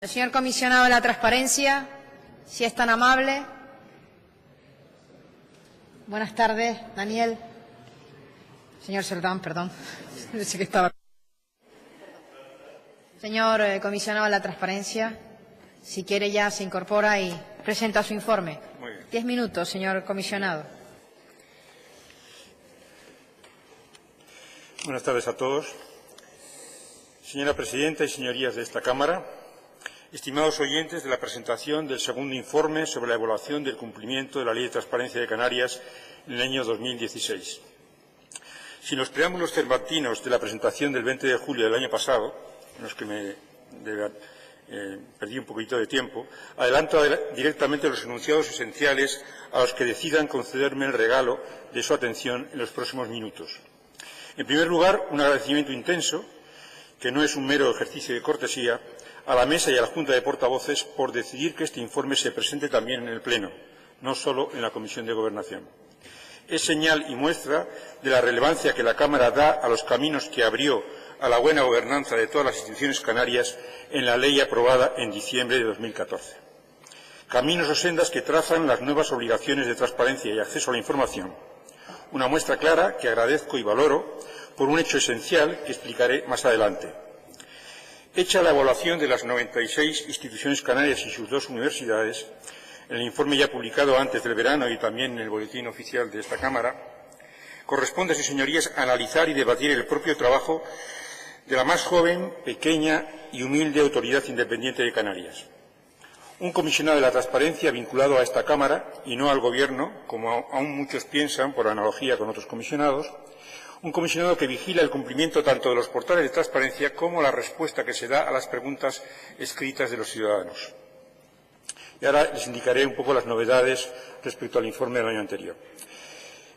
El señor comisionado de la Transparencia, si es tan amable. Buenas tardes, Daniel. Señor Cerdán, perdón. Señor comisionado de la Transparencia, si quiere ya se incorpora y presenta su informe. Muy bien. 10 minutos, señor comisionado. Buenas tardes a todos. Señora presidenta y señorías de esta Cámara, estimados oyentes de la presentación del segundo informe sobre la evaluación del cumplimiento de la Ley de Transparencia de Canarias en el año 2016. Sin los preámbulos cervantinos de la presentación del 20 de julio del año pasado, en los que me perdí un poquito de tiempo, adelanto directamente los enunciados esenciales a los que decidan concederme el regalo de su atención en los próximos minutos. En primer lugar, un agradecimiento intenso, que no es un mero ejercicio de cortesía, a la Mesa y a la Junta de Portavoces por decidir que este informe se presente también en el Pleno, no solo en la Comisión de Gobernación. Es señal y muestra de la relevancia que la Cámara da a los caminos que abrió a la buena gobernanza de todas las instituciones canarias en la ley aprobada en diciembre de 2014. Caminos o sendas que trazan las nuevas obligaciones de transparencia y acceso a la información. Una muestra clara que agradezco y valoro por un hecho esencial que explicaré más adelante. Hecha la evaluación de las 96 instituciones canarias y sus 2 universidades, en el informe ya publicado antes del verano y también en el boletín oficial de esta Cámara, corresponde, sus señorías, analizar y debatir el propio trabajo de la más joven, pequeña y humilde autoridad independiente de Canarias. Un comisionado de la transparencia vinculado a esta Cámara y no al Gobierno, como aún muchos piensan por analogía con otros comisionados, un comisionado que vigila el cumplimiento tanto de los portales de transparencia como la respuesta que se da a las preguntas escritas de los ciudadanos. Y ahora les indicaré un poco las novedades respecto al informe del año anterior.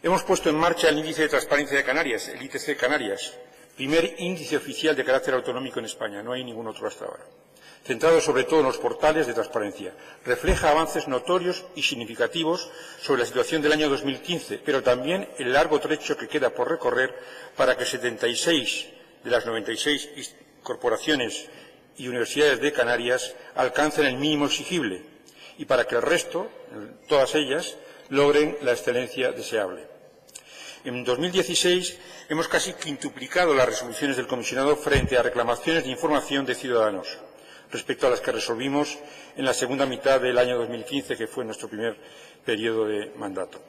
Hemos puesto en marcha el Índice de Transparencia de Canarias, el ITC Canarias, primer índice oficial de carácter autonómico en España, no hay ningún otro hasta ahora. Centrado sobre todo en los portales de transparencia. Refleja avances notorios y significativos sobre la situación del año 2015, pero también el largo trecho que queda por recorrer para que 76 de las 96 corporaciones y universidades de Canarias alcancen el mínimo exigible y para que el resto, todas ellas, logren la excelencia deseable. En 2016 hemos casi quintuplicado las resoluciones del comisionado frente a reclamaciones de información de ciudadanos, respecto a las que resolvimos en la segunda mitad del año 2015, que fue nuestro primer periodo de mandato.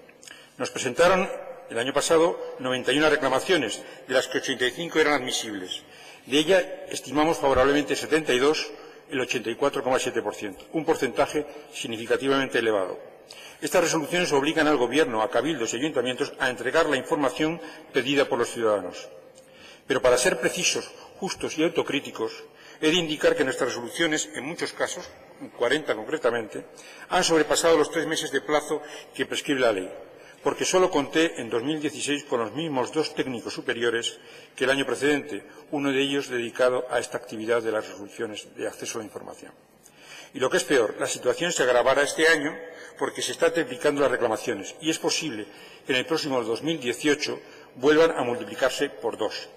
Nos presentaron el año pasado 91 reclamaciones, de las que 85 eran admisibles. De ellas estimamos favorablemente 72, el 84,7%, un porcentaje significativamente elevado. Estas resoluciones obligan al Gobierno, a cabildos y ayuntamientos a entregar la información pedida por los ciudadanos. Pero para ser precisos, justos y autocríticos, he de indicar que nuestras resoluciones, en muchos casos, 40 concretamente, han sobrepasado los 3 meses de plazo que prescribe la ley, porque solo conté en 2016 con los mismos 2 técnicos superiores que el año precedente, uno de ellos dedicado a esta actividad de las resoluciones de acceso a la información. Y lo que es peor, la situación se agravará este año porque se están triplicando las reclamaciones y es posible que en el próximo 2018 vuelvan a multiplicarse por 2.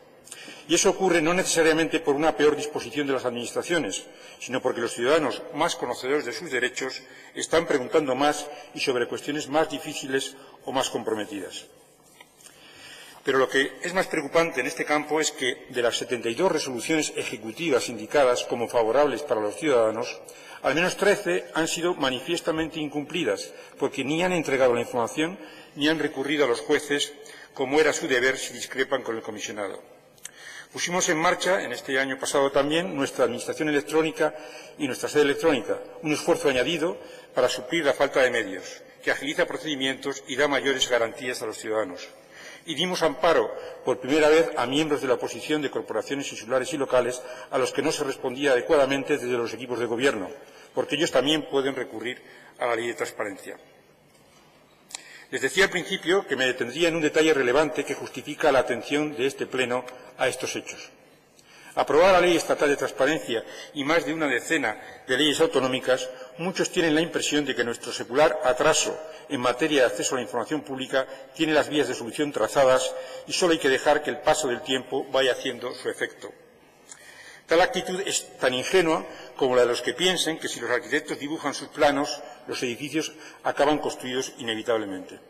Y eso ocurre no necesariamente por una peor disposición de las administraciones, sino porque los ciudadanos más conocedores de sus derechos están preguntando más y sobre cuestiones más difíciles o más comprometidas. Pero lo que es más preocupante en este campo es que de las 72 resoluciones ejecutivas indicadas como favorables para los ciudadanos, al menos 13 han sido manifiestamente incumplidas, porque ni han entregado la información ni han recurrido a los jueces, como era su deber si discrepan con el comisionado. Pusimos en marcha, en este año pasado también, nuestra administración electrónica y nuestra sede electrónica, un esfuerzo añadido para suplir la falta de medios, que agiliza procedimientos y da mayores garantías a los ciudadanos. Y dimos amparo, por primera vez, a miembros de la oposición de corporaciones insulares y locales a los que no se respondía adecuadamente desde los equipos de gobierno, porque ellos también pueden recurrir a la ley de transparencia. Les decía al principio que me detendría en un detalle relevante que justifica la atención de este Pleno a estos hechos. Aprobada la Ley Estatal de Transparencia y más de una decena de leyes autonómicas, muchos tienen la impresión de que nuestro secular atraso en materia de acceso a la información pública tiene las vías de solución trazadas y solo hay que dejar que el paso del tiempo vaya haciendo su efecto. Tal actitud es tan ingenua como la de los que piensen que si los arquitectos dibujan sus planos, los edificios acaban construidos inevitablemente.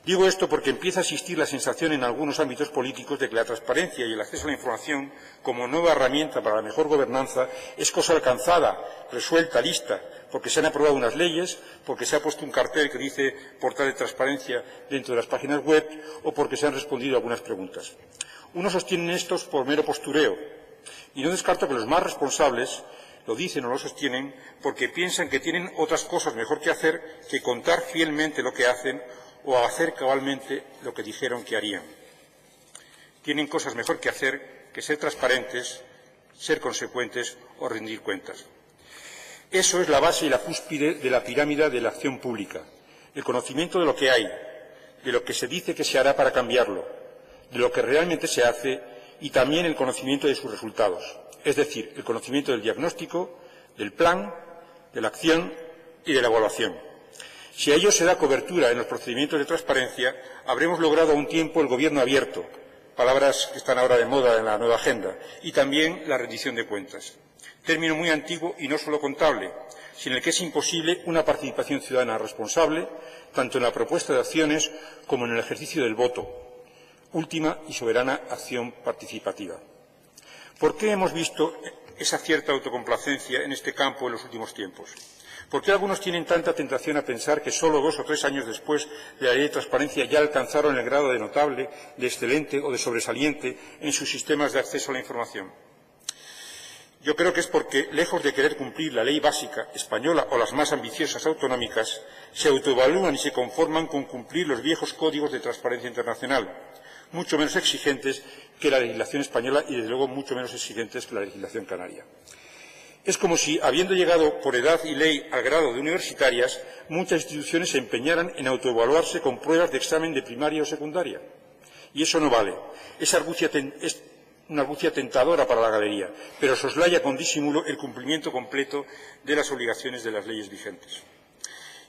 Digo esto porque empieza a existir la sensación en algunos ámbitos políticos de que la transparencia y el acceso a la información como nueva herramienta para la mejor gobernanza es cosa alcanzada, resuelta, lista, porque se han aprobado unas leyes, porque se ha puesto un cartel que dice portal de transparencia dentro de las páginas web o porque se han respondido a algunas preguntas. Unos sostienen estos por mero postureo y no descarto que los más responsables lo dicen o lo sostienen porque piensan que tienen otras cosas mejor que hacer que contar fielmente lo que hacen o hacer cabalmente lo que dijeron que harían. Tienen cosas mejor que hacer que ser transparentes, ser consecuentes o rendir cuentas. Eso es la base y la cúspide de la pirámide de la acción pública, el conocimiento de lo que hay, de lo que se dice que se hará para cambiarlo, de lo que realmente se hace y también el conocimiento de sus resultados, es decir, el conocimiento del diagnóstico, del plan, de la acción y de la evaluación. Si a ello se da cobertura en los procedimientos de transparencia, habremos logrado a un tiempo el gobierno abierto, palabras que están ahora de moda en la nueva agenda, y también la rendición de cuentas. Término muy antiguo y no solo contable, sin el que es imposible una participación ciudadana responsable, tanto en la propuesta de acciones como en el ejercicio del voto, última y soberana acción participativa. ¿Por qué hemos visto esa cierta autocomplacencia en este campo en los últimos tiempos? ¿Por qué algunos tienen tanta tentación a pensar que solo 2 o 3 años después de la ley de transparencia ya alcanzaron el grado de notable, de excelente o de sobresaliente en sus sistemas de acceso a la información? Yo creo que es porque, lejos de querer cumplir la ley básica española o las más ambiciosas autonómicas, se autoevalúan y se conforman con cumplir los viejos códigos de transparencia internacional, mucho menos exigentes que la legislación española y, desde luego, mucho menos exigentes que la legislación canaria. Es como si, habiendo llegado por edad y ley al grado de universitarias, muchas instituciones se empeñaran en autoevaluarse con pruebas de examen de primaria o secundaria. Y eso no vale. Es una argucia tentadora para la galería, pero soslaya con disimulo el cumplimiento completo de las obligaciones de las leyes vigentes.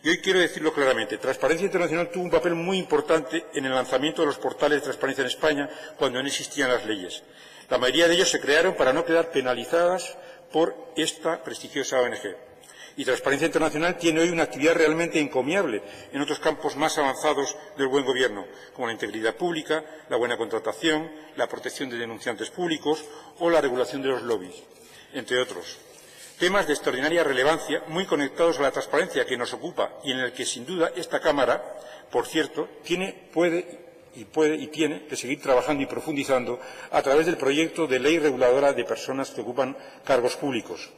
Y hoy quiero decirlo claramente. Transparencia Internacional tuvo un papel muy importante en el lanzamiento de los portales de transparencia en España cuando no existían las leyes. La mayoría de ellos se crearon para no quedar penalizadas por esta prestigiosa ONG. Y Transparencia Internacional tiene hoy una actividad realmente encomiable en otros campos más avanzados del buen gobierno, como la integridad pública, la buena contratación, la protección de denunciantes públicos o la regulación de los lobbies, entre otros. Temas de extraordinaria relevancia, muy conectados a la transparencia que nos ocupa y en el que, sin duda, esta Cámara, por cierto, puede y tiene que seguir trabajando y profundizando a través del proyecto de ley reguladora de personas que ocupan cargos públicos,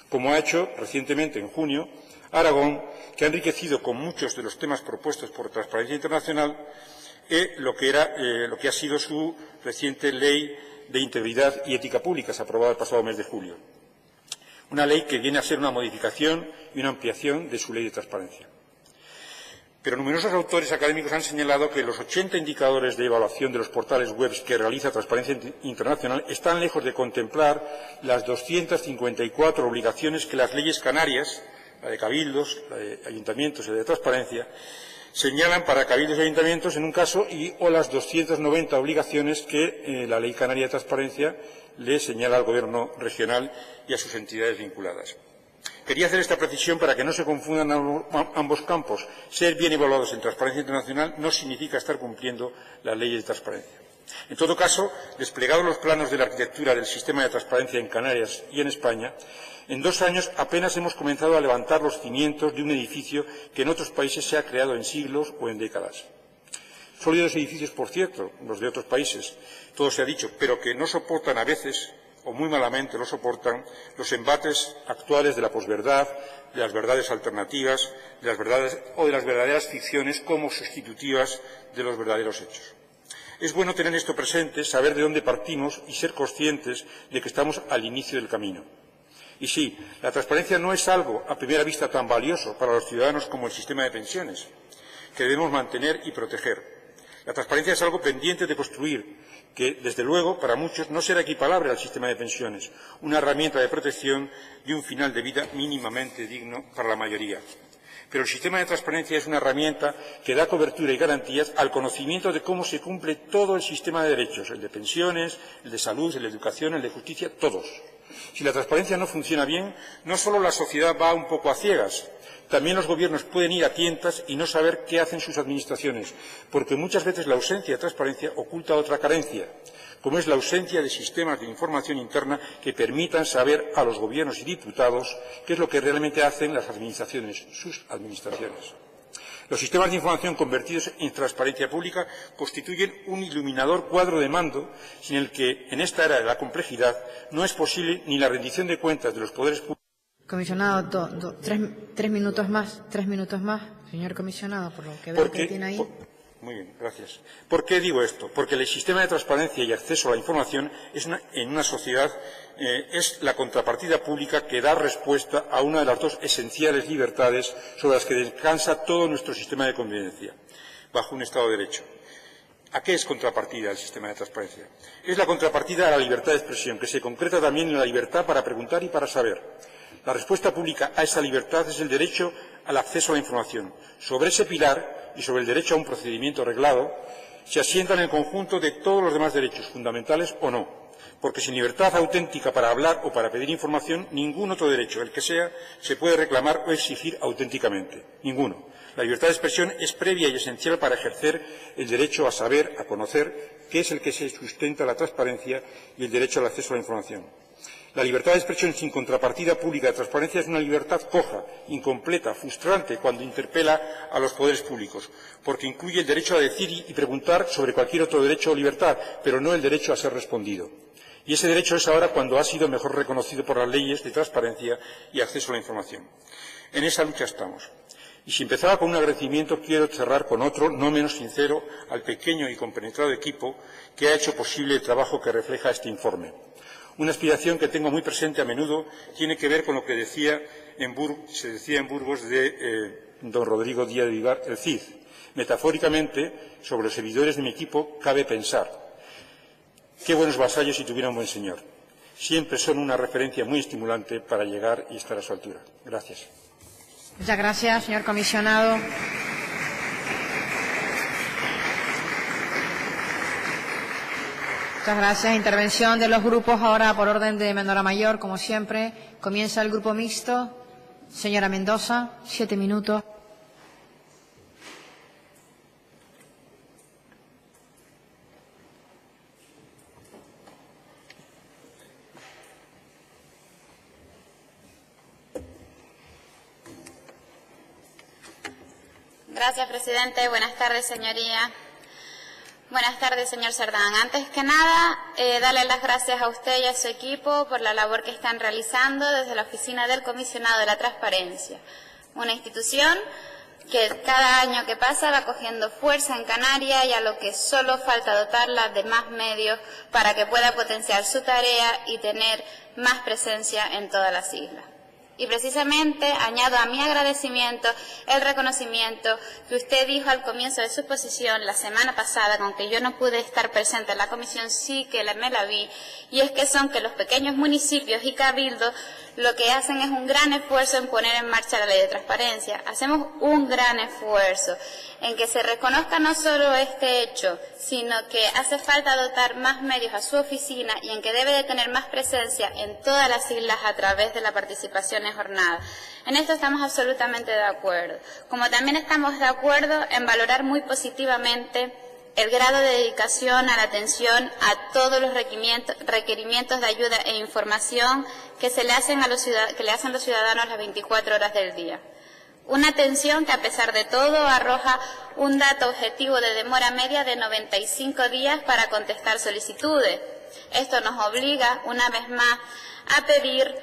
como ha hecho recientemente, en junio, Aragón, que ha enriquecido con muchos de los temas propuestos por Transparencia Internacional lo que ha sido su reciente ley de integridad y ética públicas, aprobada el pasado mes de julio. Una ley que viene a ser una modificación y una ampliación de su ley de transparencia. Pero numerosos autores académicos han señalado que los 80 indicadores de evaluación de los portales web que realiza Transparencia Internacional están lejos de contemplar las 254 obligaciones que las leyes canarias, la de cabildos, la de ayuntamientos y la de transparencia, señalan para cabildos y ayuntamientos en un caso o las 290 obligaciones que la Ley Canaria de Transparencia le señala al Gobierno regional y a sus entidades vinculadas. Quería hacer esta precisión para que no se confundan ambos campos. Ser bien evaluados en Transparencia Internacional no significa estar cumpliendo las leyes de transparencia. En todo caso, desplegados los planos de la arquitectura del sistema de transparencia en Canarias y en España, en 2 años apenas hemos comenzado a levantar los cimientos de un edificio que en otros países se ha creado en siglos o en décadas. Sólidos edificios, por cierto, los de otros países, todo se ha dicho, pero que no soportan a veces, o muy malamente lo soportan, los embates actuales de la posverdad, de las verdades alternativas, de las verdaderas ficciones como sustitutivas de los verdaderos hechos. Es bueno tener esto presente, saber de dónde partimos y ser conscientes de que estamos al inicio del camino. Y sí, la transparencia no es algo a primera vista tan valioso para los ciudadanos como el sistema de pensiones, que debemos mantener y proteger. La transparencia es algo pendiente de construir, que, desde luego, para muchos no será equiparable al sistema de pensiones, una herramienta de protección y un final de vida mínimamente digno para la mayoría. Pero el sistema de transparencia es una herramienta que da cobertura y garantías al conocimiento de cómo se cumple todo el sistema de derechos, el de pensiones, el de salud, el de educación, el de justicia, todos. Si la transparencia no funciona bien, no solo la sociedad va un poco a ciegas, también los gobiernos pueden ir a tientas y no saber qué hacen sus administraciones, porque muchas veces la ausencia de transparencia oculta otra carencia, como es la ausencia de sistemas de información interna que permitan saber a los gobiernos y diputados qué es lo que realmente hacen las administraciones, sus administraciones. Los sistemas de información convertidos en transparencia pública constituyen un iluminador cuadro de mando sin el que, en esta era de la complejidad, no es posible ni la rendición de cuentas de los poderes públicos. Comisionado, tres minutos más, señor comisionado, por lo que veo que tiene ahí. Muy bien, gracias. ¿Por qué digo esto? Porque el sistema de transparencia y acceso a la información en una sociedad es la contrapartida pública que da respuesta a una de las dos esenciales libertades sobre las que descansa todo nuestro sistema de convivencia, bajo un Estado de Derecho. ¿A qué es contrapartida el sistema de transparencia? Es la contrapartida a la libertad de expresión, que se concreta también en la libertad para preguntar y para saber. La respuesta pública a esa libertad es el derecho al acceso a la información. Sobre ese pilar y sobre el derecho a un procedimiento reglado se asientan el conjunto de todos los demás derechos, fundamentales o no, porque sin libertad auténtica para hablar o para pedir información, ningún otro derecho, el que sea, se puede reclamar o exigir auténticamente. Ninguno. La libertad de expresión es previa y esencial para ejercer el derecho a saber, a conocer, que es el que se sustenta la transparencia y el derecho al acceso a la información. La libertad de expresión sin contrapartida pública de transparencia es una libertad coja, incompleta, frustrante cuando interpela a los poderes públicos, porque incluye el derecho a decir y preguntar sobre cualquier otro derecho o libertad, pero no el derecho a ser respondido. Y ese derecho es ahora cuando ha sido mejor reconocido por las leyes de transparencia y acceso a la información. En esa lucha estamos. Y si empezaba con un agradecimiento, quiero cerrar con otro, no menos sincero, al pequeño y compenetrado equipo que ha hecho posible el trabajo que refleja este informe. Una aspiración que tengo muy presente a menudo tiene que ver con lo que se decía en Burgos de don Rodrigo Díaz de Vivar, el Cid. Metafóricamente, sobre los servidores de mi equipo cabe pensar: qué buenos vasallos si tuviera un buen señor. Siempre son una referencia muy estimulante para llegar y estar a su altura. Gracias. Muchas gracias, señor comisionado. Muchas gracias. Intervención de los grupos ahora por orden de menor a mayor, como siempre. Comienza el grupo mixto. Señora Mendoza, 7 minutos. Gracias, presidente. Buenas tardes, señoría. Buenas tardes, señor Cerdán. Antes que nada, darle las gracias a usted y a su equipo por la labor que están realizando desde la Oficina del Comisionado de la Transparencia, una institución que cada año que pasa va cogiendo fuerza en Canarias y a lo que solo falta dotarla de más medios para que pueda potenciar su tarea y tener más presencia en todas las islas. Y precisamente añado a mi agradecimiento el reconocimiento que usted dijo al comienzo de su exposición la semana pasada, aunque yo no pude estar presente en la comisión, sí que me la vi, y es que son que los pequeños municipios y cabildos lo que hacen es un gran esfuerzo en poner en marcha la ley de transparencia. Hacemos un gran esfuerzo en que se reconozca no solo este hecho, sino que hace falta dotar más medios a su oficina y en que debe de tener más presencia en todas las islas a través de la participación en jornadas. En esto estamos absolutamente de acuerdo. Como también estamos de acuerdo en valorar muy positivamente el grado de dedicación a la atención a todos los requerimientos de ayuda e información que le hacen los ciudadanos las 24 horas del día. Una atención que, a pesar de todo, arroja un dato objetivo de demora media de 95 días para contestar solicitudes. Esto nos obliga, una vez más, a pedir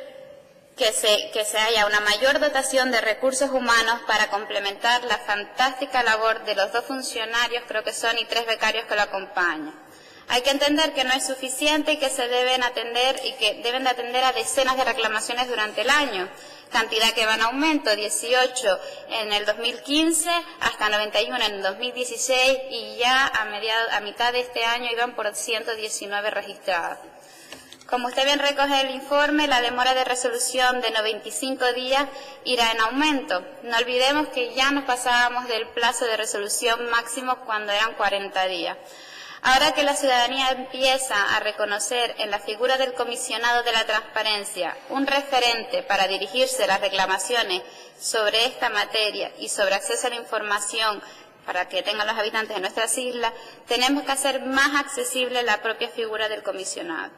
que se haya una mayor dotación de recursos humanos para complementar la fantástica labor de los 2 funcionarios, creo que son, y 3 becarios que lo acompañan. Hay que entender que no es suficiente y que se deben atender de atender a decenas de reclamaciones durante el año, cantidad que va en aumento, 18 en el 2015 hasta 91 en el 2016 y ya a mitad de este año iban por 119 registradas. Como usted bien recoge el informe, la demora de resolución de 95 días irá en aumento. No olvidemos que ya nos pasábamos del plazo de resolución máximo cuando eran 40 días. Ahora que la ciudadanía empieza a reconocer en la figura del comisionado de la transparencia un referente para dirigirse a las reclamaciones sobre esta materia y sobre acceso a la información para que tengan los habitantes de nuestras islas, tenemos que hacer más accesible la propia figura del comisionado.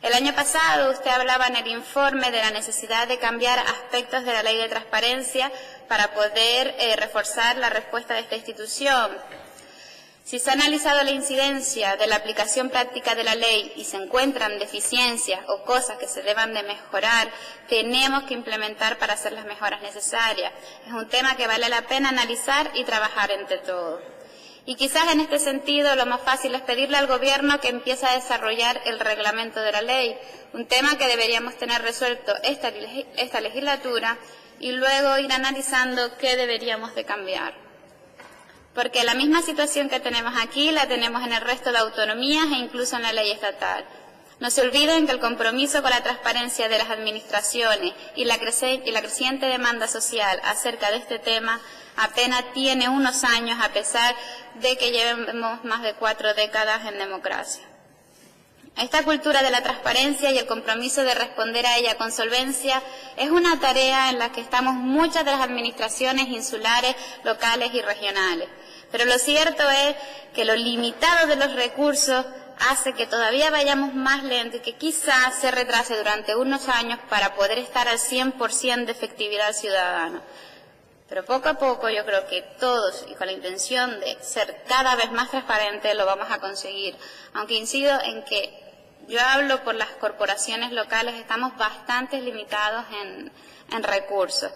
El año pasado usted hablaba en el informe de la necesidad de cambiar aspectos de la ley de transparencia para poder reforzar la respuesta de esta institución. Si se ha analizado la incidencia de la aplicación práctica de la ley y se encuentran deficiencias o cosas que se deban de mejorar, tenemos que implementar para hacer las mejoras necesarias. Es un tema que vale la pena analizar y trabajar entre todos. Y quizás en este sentido lo más fácil es pedirle al Gobierno que empiece a desarrollar el reglamento de la ley, un tema que deberíamos tener resuelto esta legislatura y luego ir analizando qué deberíamos de cambiar. Porque la misma situación que tenemos aquí la tenemos en el resto de autonomías e incluso en la ley estatal. No se olviden que el compromiso con la transparencia de las administraciones y la creciente demanda social acerca de este tema apenas tiene unos años, a pesar de que llevemos más de 4 décadas en democracia. Esta cultura de la transparencia y el compromiso de responder a ella con solvencia es una tarea en la que estamos muchas de las administraciones insulares, locales y regionales. Pero lo cierto es que lo limitado de los recursos hace que todavía vayamos más lento y que quizás se retrase durante unos años para poder estar al 100% de efectividad ciudadana. Pero poco a poco yo creo que todos, y con la intención de ser cada vez más transparentes, lo vamos a conseguir. Aunque incido en que yo hablo por las corporaciones locales, estamos bastante limitados en recursos.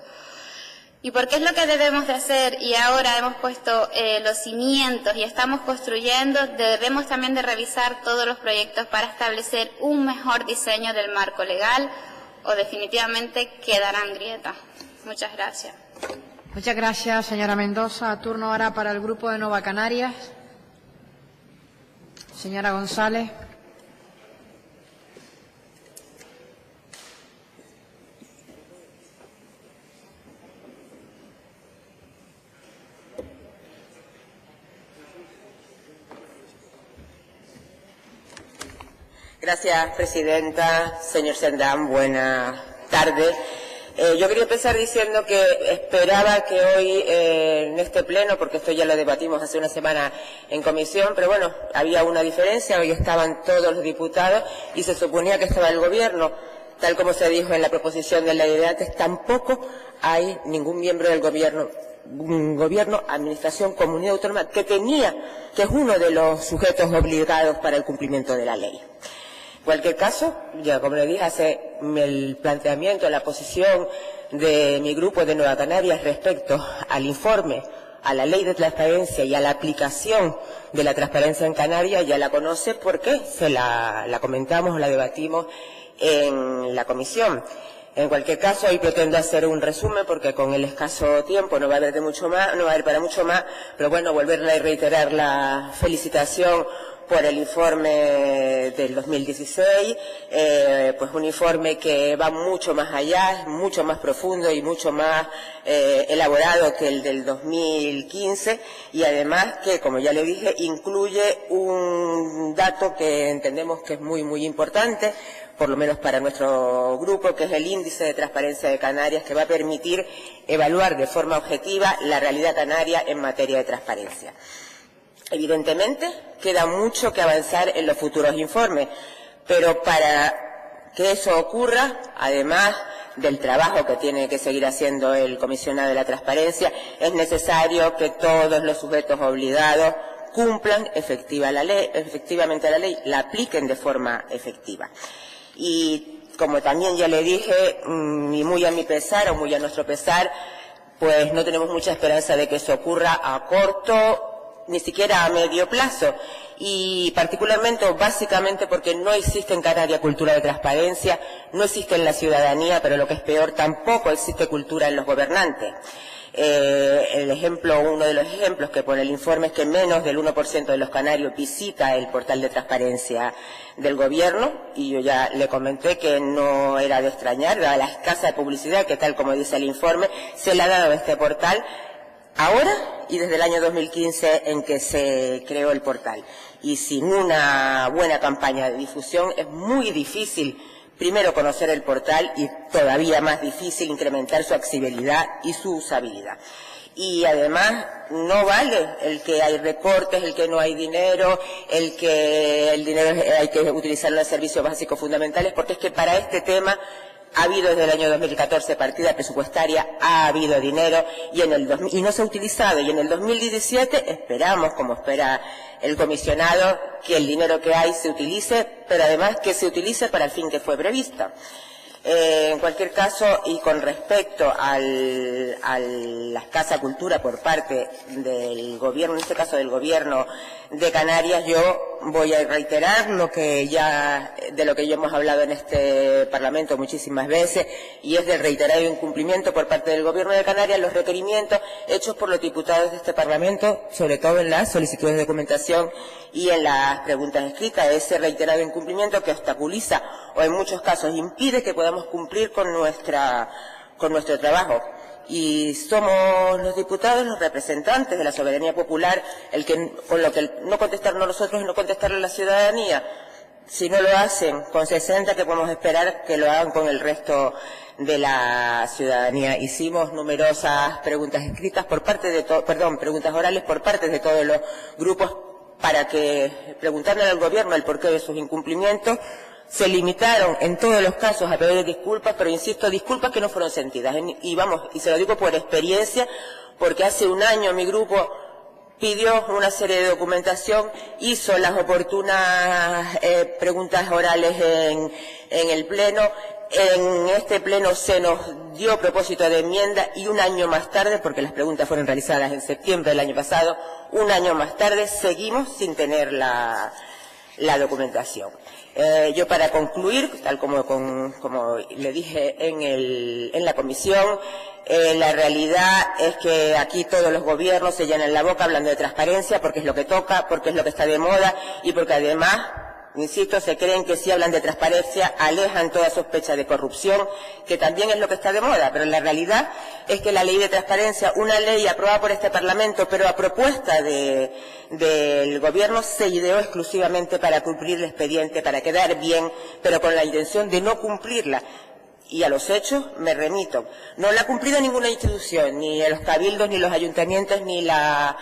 ¿Y por qué es lo que debemos de hacer? Y ahora hemos puesto los cimientos y estamos construyendo, debemos también de revisar todos los proyectos para establecer un mejor diseño del marco legal o definitivamente quedarán grietas. Muchas gracias. Muchas gracias, señora Mendoza. Turno ahora para el Grupo de Nueva Canarias. Señora González. Gracias, presidenta. Señor Sendán, buenas tardes. Yo quería empezar diciendo que esperaba que hoy en este pleno, porque esto ya lo debatimos hace una semana en comisión, pero bueno, había una diferencia, hoy estaban todos los diputados y se suponía que estaba el Gobierno. Tal como se dijo en la proposición de ley de antes, tampoco hay ningún miembro del Gobierno, administración, comunidad autónoma, que es uno de los sujetos obligados para el cumplimiento de la ley. En cualquier caso, ya como le dije, hace el planteamiento, la posición de mi grupo de Nueva Canarias respecto al informe, a la ley de transparencia y a la aplicación de la transparencia en Canarias, ya la conoce porque la comentamos, la debatimos en la comisión. En cualquier caso, hoy pretendo hacer un resumen porque con el escaso tiempo no va a haber para mucho más, pero bueno, volverle a reiterar la felicitación por el informe del 2016, pues un informe que va mucho más allá, es mucho más profundo y mucho más elaborado que el del 2015 y además que, como ya le dije, incluye un dato que entendemos que es muy importante, por lo menos para nuestro grupo, que es el índice de transparencia de Canarias, que va a permitir evaluar de forma objetiva la realidad canaria en materia de transparencia. Evidentemente, queda mucho que avanzar en los futuros informes, pero para que eso ocurra, además del trabajo que tiene que seguir haciendo el comisionado de la transparencia, es necesario que todos los sujetos obligados cumplan efectivamente la ley, la apliquen de forma efectiva. Y como también ya le dije, y muy a mi pesar o muy a nuestro pesar, pues no tenemos mucha esperanza de que eso ocurra a corto ni siquiera a medio plazo, y particularmente o básicamente porque no existe en Canarias cultura de transparencia, no existe en la ciudadanía, pero lo que es peor, tampoco existe cultura en los gobernantes. Uno de los ejemplos que pone el informe es que menos del 1% de los canarios visita el portal de transparencia del gobierno, y yo ya le comenté que no era de extrañar, dada la escasa publicidad que, tal como dice el informe, se le ha dado a este portal ahora y desde el año 2015 en que se creó el portal. Y sin una buena campaña de difusión es muy difícil, primero, conocer el portal y todavía más difícil incrementar su accesibilidad y su usabilidad. Y además no vale el que hay recortes, el que no hay dinero, el que el dinero hay que utilizarlo en servicios básicos fundamentales, porque es que para este tema ha habido desde el año 2014 partida presupuestaria, ha habido dinero y no se ha utilizado. Y en el 2017 esperamos, como espera el comisionado, que el dinero que hay se utilice, pero además que se utilice para el fin que fue previsto. En cualquier caso, y con respecto a la escasa cultura por parte del gobierno, en este caso del gobierno de Canarias, yo voy a reiterar de lo que ya hemos hablado en este Parlamento muchísimas veces, y es del reiterado incumplimiento por parte del gobierno de Canarias los requerimientos hechos por los diputados de este Parlamento, sobre todo en las solicitudes de documentación y en las preguntas escritas. Ese reiterado incumplimiento que obstaculiza o en muchos casos impide que podamos cumplir con nuestro trabajo. Y somos los diputados, los representantes de la soberanía popular, con lo que no contestarnos nosotros y no contestarle a la ciudadanía. Si no lo hacen con 60, que podemos esperar que lo hagan con el resto de la ciudadanía. Hicimos numerosas preguntas escritas preguntas orales por parte de todos los grupos para que preguntarle al gobierno el porqué de sus incumplimientos. Se limitaron en todos los casos a pedir disculpas, pero insisto, disculpas que no fueron sentidas. Y se lo digo por experiencia, porque hace un año mi grupo pidió una serie de documentación, hizo las oportunas preguntas orales en el Pleno. En este Pleno se nos dio propósito de enmienda y un año más tarde, porque las preguntas fueron realizadas en septiembre del año pasado, un año más tarde seguimos sin tener la documentación. Yo, para concluir, tal como le dije en la comisión, la realidad es que aquí todos los gobiernos se llenan la boca hablando de transparencia porque es lo que toca, porque es lo que está de moda y porque además, insisto, se creen que si hablan de transparencia alejan toda sospecha de corrupción, que también es lo que está de moda. Pero la realidad es que la ley de transparencia, una ley aprobada por este Parlamento, pero a propuesta del Gobierno, se ideó exclusivamente para cumplir el expediente, para quedar bien, pero con la intención de no cumplirla. Y a los hechos me remito. No la ha cumplido ninguna institución, ni los cabildos, ni los ayuntamientos, ni la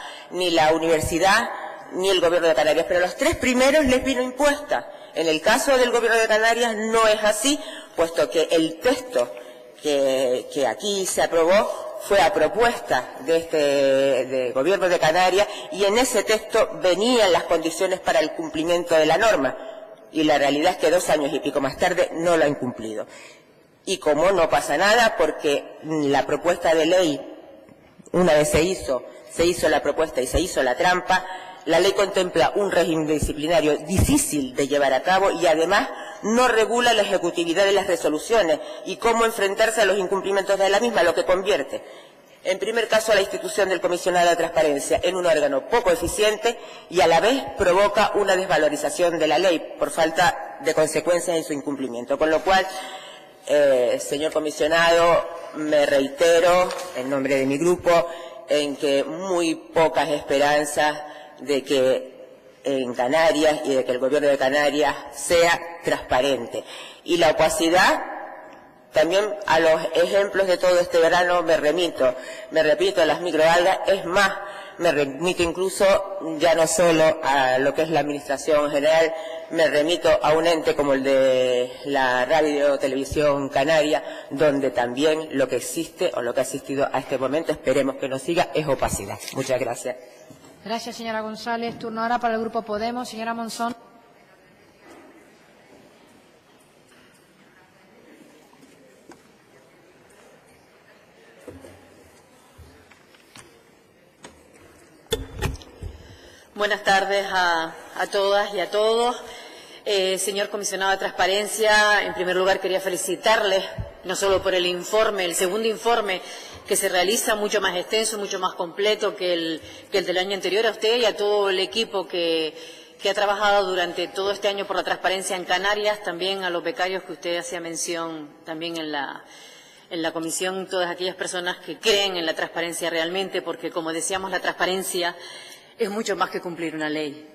universidad, ni el Gobierno de Canarias, pero a los tres primeros les vino impuesta. En el caso del Gobierno de Canarias no es así, puesto que el texto que aquí se aprobó fue a propuesta de Gobierno de Canarias, y en ese texto venían las condiciones para el cumplimiento de la norma, y la realidad es que 2 años y pico más tarde no lo han cumplido. Y como no pasa nada, porque la propuesta de ley, una vez se hizo la propuesta y se hizo la trampa, la ley contempla un régimen disciplinario difícil de llevar a cabo y además no regula la ejecutividad de las resoluciones y cómo enfrentarse a los incumplimientos de la misma, lo que convierte, en primer caso, a la institución del comisionado de transparencia en un órgano poco eficiente y a la vez provoca una desvalorización de la ley por falta de consecuencias en su incumplimiento. Con lo cual, señor comisionado, me reitero en nombre de mi grupo en que muy pocas esperanzas de que en Canarias y de que el Gobierno de Canarias sea transparente. Y la opacidad, también a los ejemplos de todo este verano me repito a las microalgas, es más, me remito incluso ya no solo a lo que es la Administración General, me remito a un ente como el de la Radio Televisión Canaria, donde también lo que existe o lo que ha existido a este momento, esperemos que no siga, es opacidad. Muchas gracias. Gracias, señora González. Turno ahora para el Grupo Podemos. Señora Monzón. Buenas tardes a todas y a todos. Señor comisionado de Transparencia, en primer lugar quería felicitarles, no solo por el informe, el segundo informe que se realiza, mucho más extenso, mucho más completo que el del año anterior, a usted y a todo el equipo que ha trabajado durante todo este año por la transparencia en Canarias, también a los becarios que usted hacía mención también en la comisión, todas aquellas personas que creen en la transparencia realmente, porque como decíamos, la transparencia es mucho más que cumplir una ley.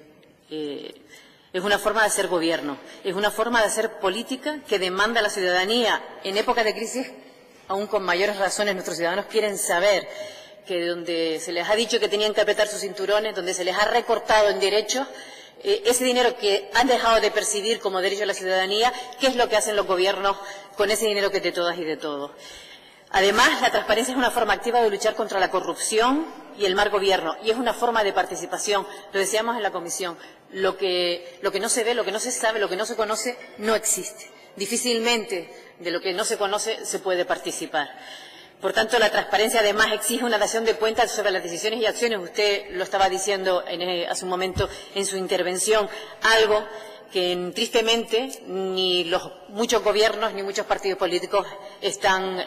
Es una forma de hacer gobierno, es una forma de hacer política que demanda a la ciudadanía. En épocas de crisis, aún con mayores razones, nuestros ciudadanos quieren saber que donde se les ha dicho que tenían que apretar sus cinturones, donde se les ha recortado en derechos, ese dinero que han dejado de percibir como derecho a la ciudadanía, ¿qué es lo que hacen los gobiernos con ese dinero que es de todas y de todos? Además, la transparencia es una forma activa de luchar contra la corrupción y el mal gobierno, y es una forma de participación. Lo decíamos en la comisión, lo que no se ve, lo que no se sabe, lo que no se conoce, no existe. Difícilmente de lo que no se conoce se puede participar. Por tanto, la transparencia además exige una dación de cuentas sobre las decisiones y acciones. Usted lo estaba diciendo hace un momento en su intervención, algo que tristemente ni los muchos gobiernos ni muchos partidos políticos están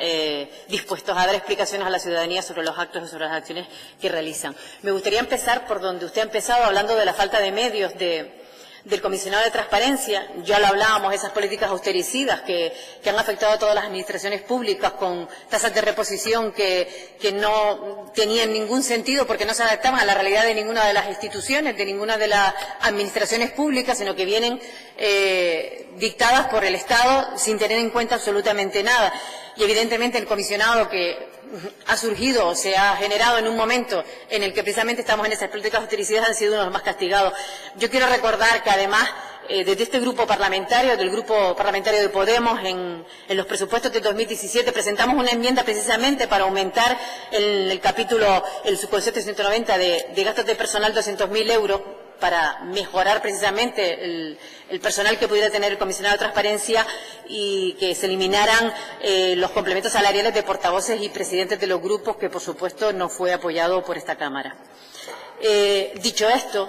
dispuestos a dar explicaciones a la ciudadanía sobre los actos y sobre las acciones que realizan. Me gustaría empezar por donde usted ha empezado, hablando de la falta de medios del comisionado de Transparencia. Ya lo hablábamos, esas políticas austericidas que han afectado a todas las administraciones públicas, con tasas de reposición que no tenían ningún sentido porque no se adaptaban a la realidad de ninguna de las instituciones, de ninguna de las administraciones públicas, sino que vienen dictadas por el Estado sin tener en cuenta absolutamente nada. Y evidentemente el comisionado que ha surgido o se ha generado en un momento en el que precisamente estamos en esas políticas austericidas han sido uno de los más castigados. Yo quiero recordar que además desde este grupo parlamentario, del grupo parlamentario de Podemos, en los presupuestos de 2017 presentamos una enmienda precisamente para aumentar el capítulo, el subconcepto 190 de gastos de personal 200.000 euros, para mejorar precisamente el personal que pudiera tener el comisionado de Transparencia y que se eliminaran los complementos salariales de portavoces y presidentes de los grupos, que por supuesto no fue apoyado por esta Cámara. Dicho esto,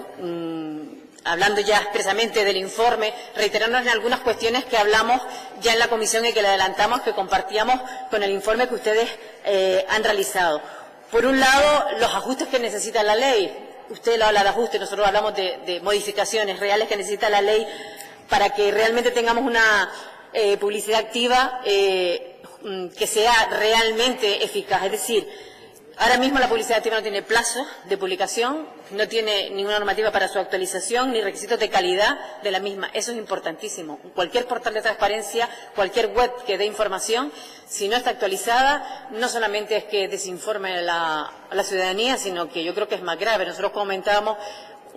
hablando ya expresamente del informe, reiterarnos en algunas cuestiones que hablamos ya en la comisión y que le adelantamos, que compartíamos con el informe que ustedes han realizado. Por un lado, los ajustes que necesita la ley. Usted habla de ajustes, nosotros hablamos de modificaciones reales que necesita la ley para que realmente tengamos una publicidad activa que sea realmente eficaz. Es decir, ahora mismo la publicidad activa no tiene plazo de publicación, no tiene ninguna normativa para su actualización ni requisitos de calidad de la misma. Eso es importantísimo. Cualquier portal de transparencia, cualquier web que dé información, si no está actualizada, no solamente es que desinforme a la ciudadanía, sino que yo creo que es más grave. Nosotros comentábamos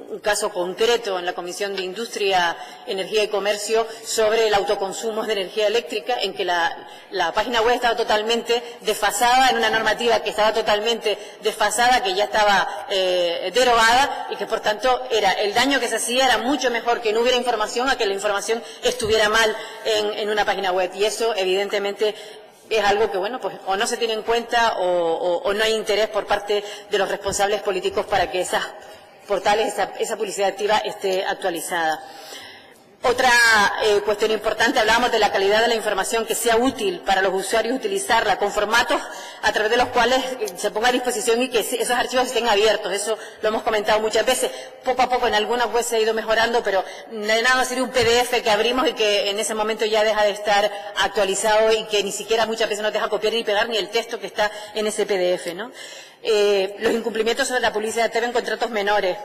un caso concreto en la Comisión de Industria, Energía y Comercio sobre el autoconsumo de energía eléctrica, en que la página web estaba totalmente desfasada, en una normativa que estaba totalmente desfasada, que ya estaba derogada, y que por tanto el daño que se hacía era mucho mejor que no hubiera información a que la información estuviera mal en una página web. Y eso evidentemente es algo que, bueno, pues o no se tiene en cuenta o no hay interés por parte de los responsables políticos para que esas portales, esa publicidad activa esté actualizada. Otra cuestión importante, hablábamos de la calidad de la información, que sea útil para los usuarios utilizarla con formatos a través de los cuales se ponga a disposición y que esos archivos estén abiertos. Eso lo hemos comentado muchas veces. Poco a poco en algunas webs se ha ido mejorando, pero de nada sirve un PDF que abrimos y que en ese momento ya deja de estar actualizado y que ni siquiera muchas veces nos deja copiar ni pegar ni el texto que está en ese PDF, ¿no? Los incumplimientos sobre la publicidad TV en contratos menores.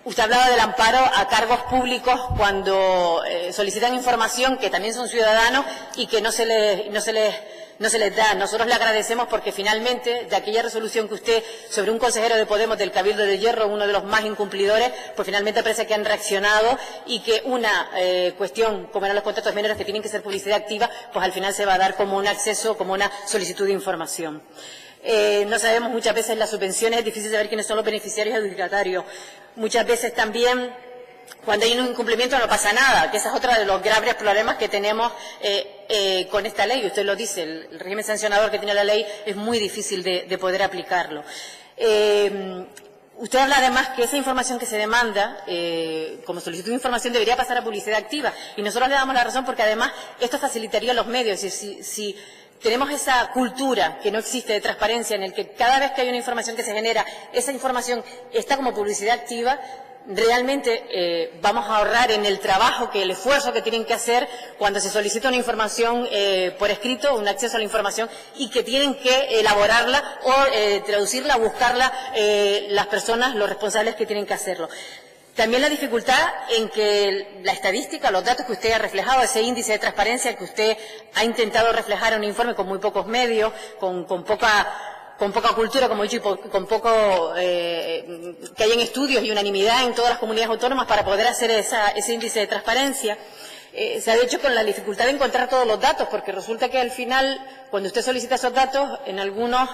Usted hablaba del amparo a cargos públicos cuando solicitan información, que también son ciudadanos y que no se les da. Nosotros le agradecemos porque finalmente, de aquella resolución que usted, sobre un consejero de Podemos del Cabildo de Hierro, uno de los más incumplidores, pues finalmente parece que han reaccionado y que una cuestión, como eran los contratos menores que tienen que ser publicidad activa, pues al final se va a dar como un acceso, como una solicitud de información. No sabemos muchas veces las subvenciones, es difícil saber quiénes son los beneficiarios adjudicatarios. Muchas veces también, cuando hay un incumplimiento no pasa nada, que esa es otra de los graves problemas que tenemos con esta ley. Usted lo dice, el régimen sancionador que tiene la ley es muy difícil de poder aplicarlo. Usted habla además que esa información que se demanda, como solicitud de información, debería pasar a publicidad activa. Y nosotros le damos la razón porque además esto facilitaría los medios. Es decir, si tenemos esa cultura que no existe de transparencia, en el que cada vez que hay una información que se genera, esa información está como publicidad activa, realmente vamos a ahorrar en el trabajo, el esfuerzo que tienen que hacer cuando se solicita una información por escrito, un acceso a la información, y que tienen que elaborarla o traducirla, buscarla las personas, los responsables que tienen que hacerlo. También la dificultad en que la estadística, los datos que usted ha reflejado, ese índice de transparencia que usted ha intentado reflejar en un informe con muy pocos medios, con poca cultura, como he dicho, y con poco que hayan estudios y unanimidad en todas las comunidades autónomas para poder hacer ese índice de transparencia. Se ha hecho con la dificultad de encontrar todos los datos, porque resulta que al final, cuando usted solicita esos datos, en algunas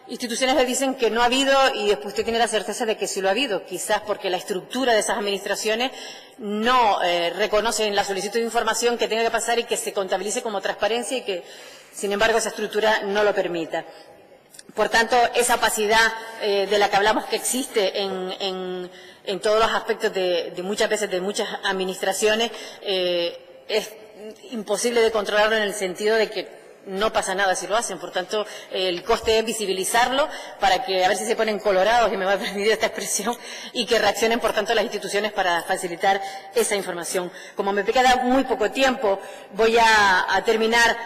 instituciones le dicen que no ha habido y después usted tiene la certeza de que sí lo ha habido, quizás porque la estructura de esas administraciones no reconoce en la solicitud de información que tenga que pasar y que se contabilice como transparencia y que, sin embargo, esa estructura no lo permita. Por tanto, esa opacidad de la que hablamos que existe en todos los aspectos de muchas veces de muchas administraciones es imposible de controlarlo en el sentido de que no pasa nada si lo hacen. Por tanto, el coste es visibilizarlo para que a ver si se ponen colorados, y me va a permitir esta expresión, y que reaccionen, por tanto, las instituciones para facilitar esa información. Como me queda muy poco tiempo, voy a terminar.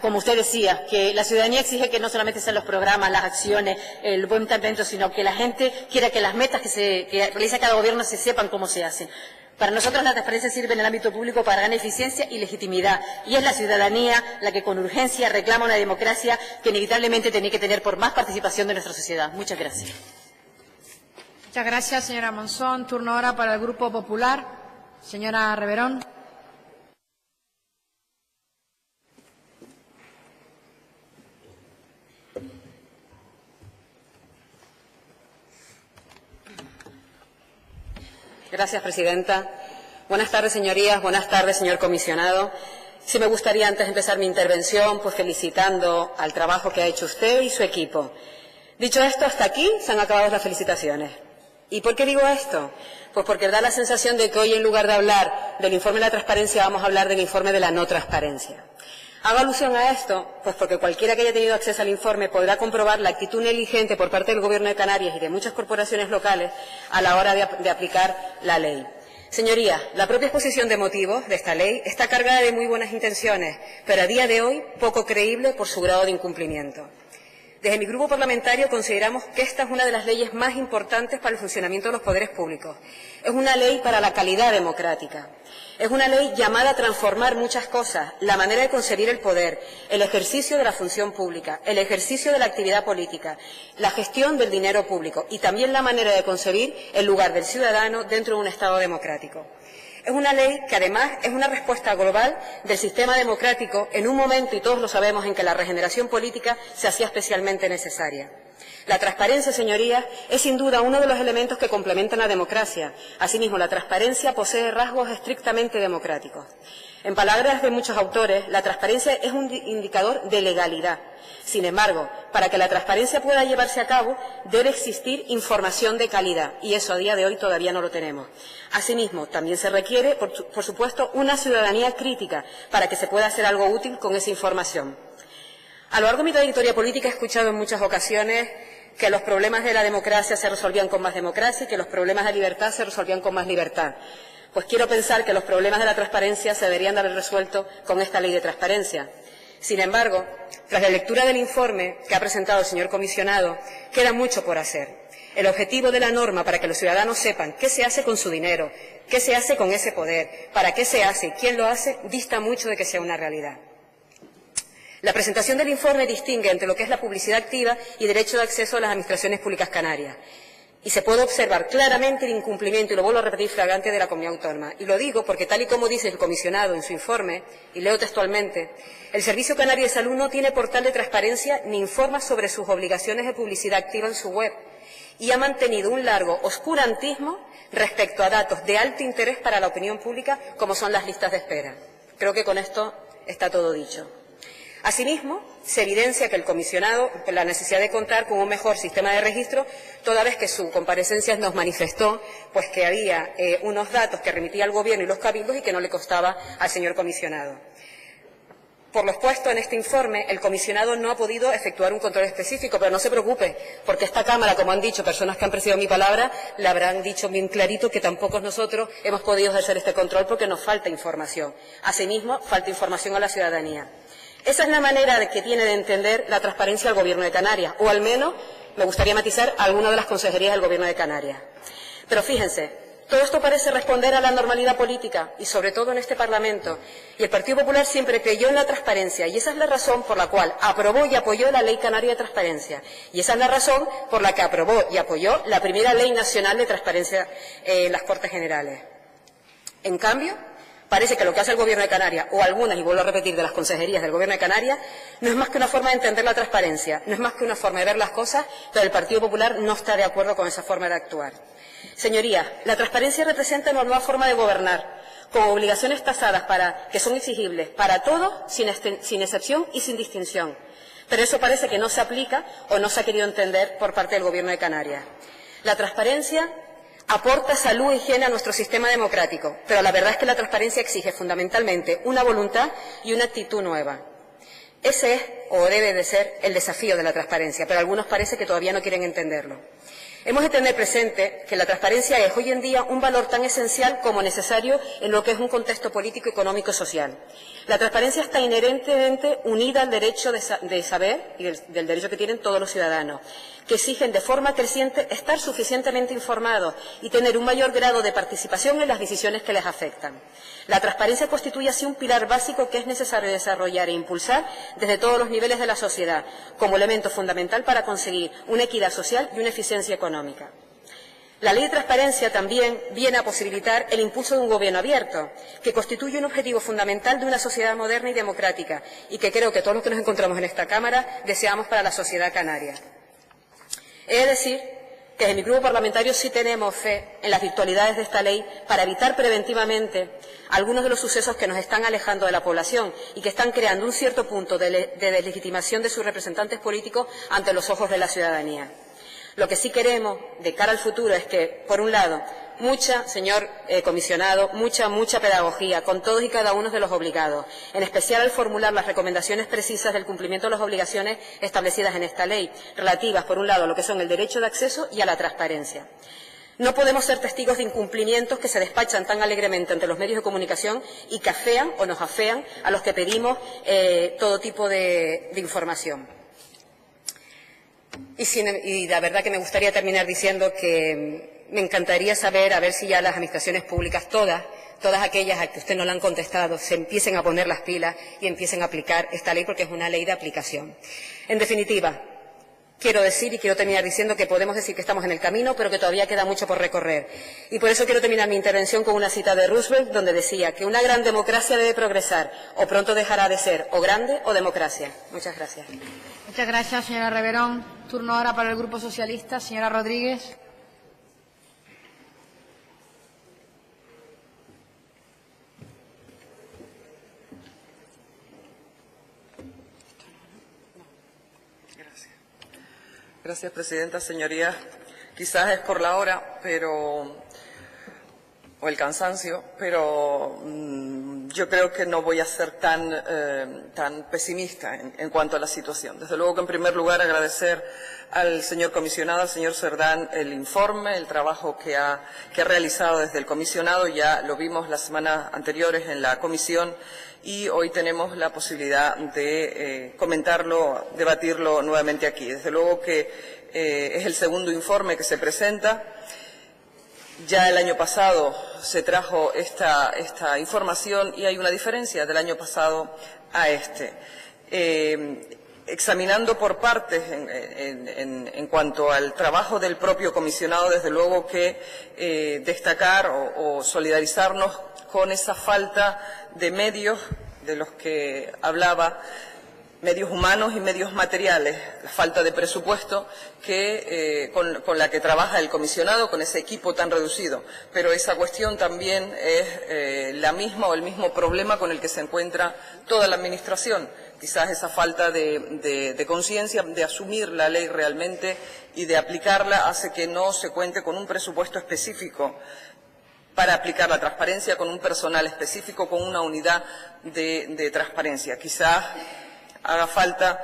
Como usted decía, que la ciudadanía exige que no solamente sean los programas, las acciones, el buen talento, sino que la gente quiera que las metas que realiza cada gobierno se sepan cómo se hacen. Para nosotros la transparencia sirve en el ámbito público para ganar eficiencia y legitimidad, y es la ciudadanía la que con urgencia reclama una democracia que inevitablemente tiene que tener por más participación de nuestra sociedad. Muchas gracias. Muchas gracias, señora Monzón. Turno ahora para el Grupo Popular. Señora Reverón. Gracias, presidenta. Buenas tardes, señorías. Buenas tardes, señor comisionado. Sí me gustaría, antes de empezar mi intervención, pues felicitando al trabajo que ha hecho usted y su equipo. Dicho esto, hasta aquí se han acabado las felicitaciones. ¿Y por qué digo esto? Pues porque da la sensación de que hoy, en lugar de hablar del informe de la transparencia, vamos a hablar del informe de la no transparencia. Hago alusión a esto, pues porque cualquiera que haya tenido acceso al informe podrá comprobar la actitud negligente por parte del Gobierno de Canarias y de muchas corporaciones locales a la hora de aplicar la ley. Señorías, la propia exposición de motivos de esta ley está cargada de muy buenas intenciones, pero a día de hoy poco creíble por su grado de incumplimiento. Desde mi grupo parlamentario consideramos que esta es una de las leyes más importantes para el funcionamiento de los poderes públicos. Es una ley para la calidad democrática. Es una ley llamada a transformar muchas cosas: la manera de concebir el poder, el ejercicio de la función pública, el ejercicio de la actividad política, la gestión del dinero público y también la manera de concebir el lugar del ciudadano dentro de un Estado democrático. Es una ley que, además, es una respuesta global del sistema democrático en un momento, y todos lo sabemos, en que la regeneración política se hacía especialmente necesaria. La transparencia, señorías, es sin duda uno de los elementos que complementan la democracia. Asimismo, la transparencia posee rasgos estrictamente democráticos. En palabras de muchos autores, la transparencia es un indicador de legalidad. Sin embargo, para que la transparencia pueda llevarse a cabo, debe existir información de calidad, y eso a día de hoy todavía no lo tenemos. Asimismo, también se requiere, por supuesto, una ciudadanía crítica para que se pueda hacer algo útil con esa información. A lo largo de mi trayectoria política he escuchado en muchas ocasiones que los problemas de la democracia se resolvían con más democracia y que los problemas de libertad se resolvían con más libertad. Pues quiero pensar que los problemas de la transparencia se deberían de haber resuelto con esta ley de transparencia. Sin embargo, tras la lectura del informe que ha presentado el señor comisionado, queda mucho por hacer. El objetivo de la norma, para que los ciudadanos sepan qué se hace con su dinero, qué se hace con ese poder, para qué se hace y quién lo hace, dista mucho de que sea una realidad. La presentación del informe distingue entre lo que es la publicidad activa y derecho de acceso a las administraciones públicas canarias. Y se puede observar claramente el incumplimiento, y lo vuelvo a repetir, flagrante de la comunidad autónoma. Y lo digo porque, tal y como dice el comisionado en su informe, y leo textualmente, el Servicio Canario de Salud no tiene portal de transparencia ni informa sobre sus obligaciones de publicidad activa en su web, y ha mantenido un largo oscurantismo respecto a datos de alto interés para la opinión pública, como son las listas de espera. Creo que con esto está todo dicho. Asimismo, se evidencia que el comisionado, la necesidad de contar con un mejor sistema de registro, toda vez que su comparecencia nos manifestó pues que había unos datos que remitía al Gobierno y los cabildos y que no le costaba al señor comisionado. Por lo expuesto en este informe, el comisionado no ha podido efectuar un control específico, pero no se preocupe, porque esta Cámara, como han dicho personas que han precedido mi palabra, le habrán dicho bien clarito que tampoco nosotros hemos podido ejercer este control porque nos falta información. Asimismo, falta información a la ciudadanía. Esa es la manera que tiene de entender la transparencia del Gobierno de Canarias, o al menos me gustaría matizar alguna de las consejerías del Gobierno de Canarias. Pero fíjense, todo esto parece responder a la normalidad política y sobre todo en este Parlamento. Y el Partido Popular siempre creyó en la transparencia y esa es la razón por la cual aprobó y apoyó la Ley Canaria de Transparencia. Y esa es la razón por la que aprobó y apoyó la primera Ley Nacional de Transparencia en las Cortes Generales. En cambio, parece que lo que hace el Gobierno de Canarias, o algunas, y vuelvo a repetir, de las consejerías del Gobierno de Canarias, no es más que una forma de entender la transparencia, no es más que una forma de ver las cosas, pero el Partido Popular no está de acuerdo con esa forma de actuar. Señorías, la transparencia representa una nueva forma de gobernar, con obligaciones tasadas que son exigibles para todos, sin excepción y sin distinción. Pero eso parece que no se aplica o no se ha querido entender por parte del Gobierno de Canarias. La transparencia aporta salud e higiene a nuestro sistema democrático, pero la verdad es que la transparencia exige fundamentalmente una voluntad y una actitud nueva. Ese es, o debe de ser, el desafío de la transparencia, pero algunos parece que todavía no quieren entenderlo. Hemos de tener presente que la transparencia es hoy en día un valor tan esencial como necesario en lo que es un contexto político, económico y social. La transparencia está inherentemente unida al derecho de saber y del derecho que tienen todos los ciudadanos, que exigen de forma creciente estar suficientemente informados y tener un mayor grado de participación en las decisiones que les afectan. La transparencia constituye así un pilar básico que es necesario desarrollar e impulsar desde todos los niveles de la sociedad, como elemento fundamental para conseguir una equidad social y una eficiencia económica. La Ley de Transparencia también viene a posibilitar el impulso de un gobierno abierto, que constituye un objetivo fundamental de una sociedad moderna y democrática, y que creo que todos los que nos encontramos en esta Cámara deseamos para la sociedad canaria. He de decir que en mi grupo parlamentario sí tenemos fe en las virtualidades de esta ley para evitar preventivamente algunos de los sucesos que nos están alejando de la población y que están creando un cierto punto de deslegitimación de sus representantes políticos ante los ojos de la ciudadanía. Lo que sí queremos de cara al futuro es que, por un lado, señor comisionado, mucha pedagogía con todos y cada uno de los obligados, en especial al formular las recomendaciones precisas del cumplimiento de las obligaciones establecidas en esta ley, relativas, por un lado, a lo que son el derecho de acceso y a la transparencia. No podemos ser testigos de incumplimientos que se despachan tan alegremente ante los medios de comunicación y que afean o nos afean a los que pedimos todo tipo de información. Y la verdad que me gustaría terminar diciendo que me encantaría saber, a ver si ya las administraciones públicas, todas aquellas a que usted no le han contestado, se empiecen a poner las pilas y empiecen a aplicar esta ley porque es una ley de aplicación. En definitiva, quiero decir y quiero terminar diciendo que podemos decir que estamos en el camino, pero que todavía queda mucho por recorrer. Y por eso quiero terminar mi intervención con una cita de Roosevelt, donde decía que una gran democracia debe progresar, o pronto dejará de ser o grande o democracia. Muchas gracias. Muchas gracias, señora Reverón. Turno ahora para el Grupo Socialista. Señora Rodríguez. Gracias, presidenta. Señorías, quizás es por la hora, o el cansancio, pero yo creo que no voy a ser tan pesimista en cuanto a la situación. Desde luego que, en primer lugar, agradecer al señor comisionado, al señor Cerdán, el informe, el trabajo que ha realizado desde el comisionado. Ya lo vimos las semanas anteriores en la comisión y hoy tenemos la posibilidad de comentarlo, debatirlo nuevamente aquí. Desde luego que es el segundo informe que se presenta. Ya el año pasado se trajo esta información y hay una diferencia del año pasado a este. Examinando por partes en cuanto al trabajo del propio comisionado, desde luego que destacar o solidarizarnos con esa falta de medios de los que hablaba medios humanos y medios materiales, la falta de presupuesto con la que trabaja el comisionado, con ese equipo tan reducido. Pero esa cuestión también es la misma o el mismo problema con el que se encuentra toda la Administración. Quizás esa falta de conciencia, de asumir la ley realmente y de aplicarla hace que no se cuente con un presupuesto específico para aplicar la transparencia, con un personal específico, con una unidad de transparencia. Quizás haga falta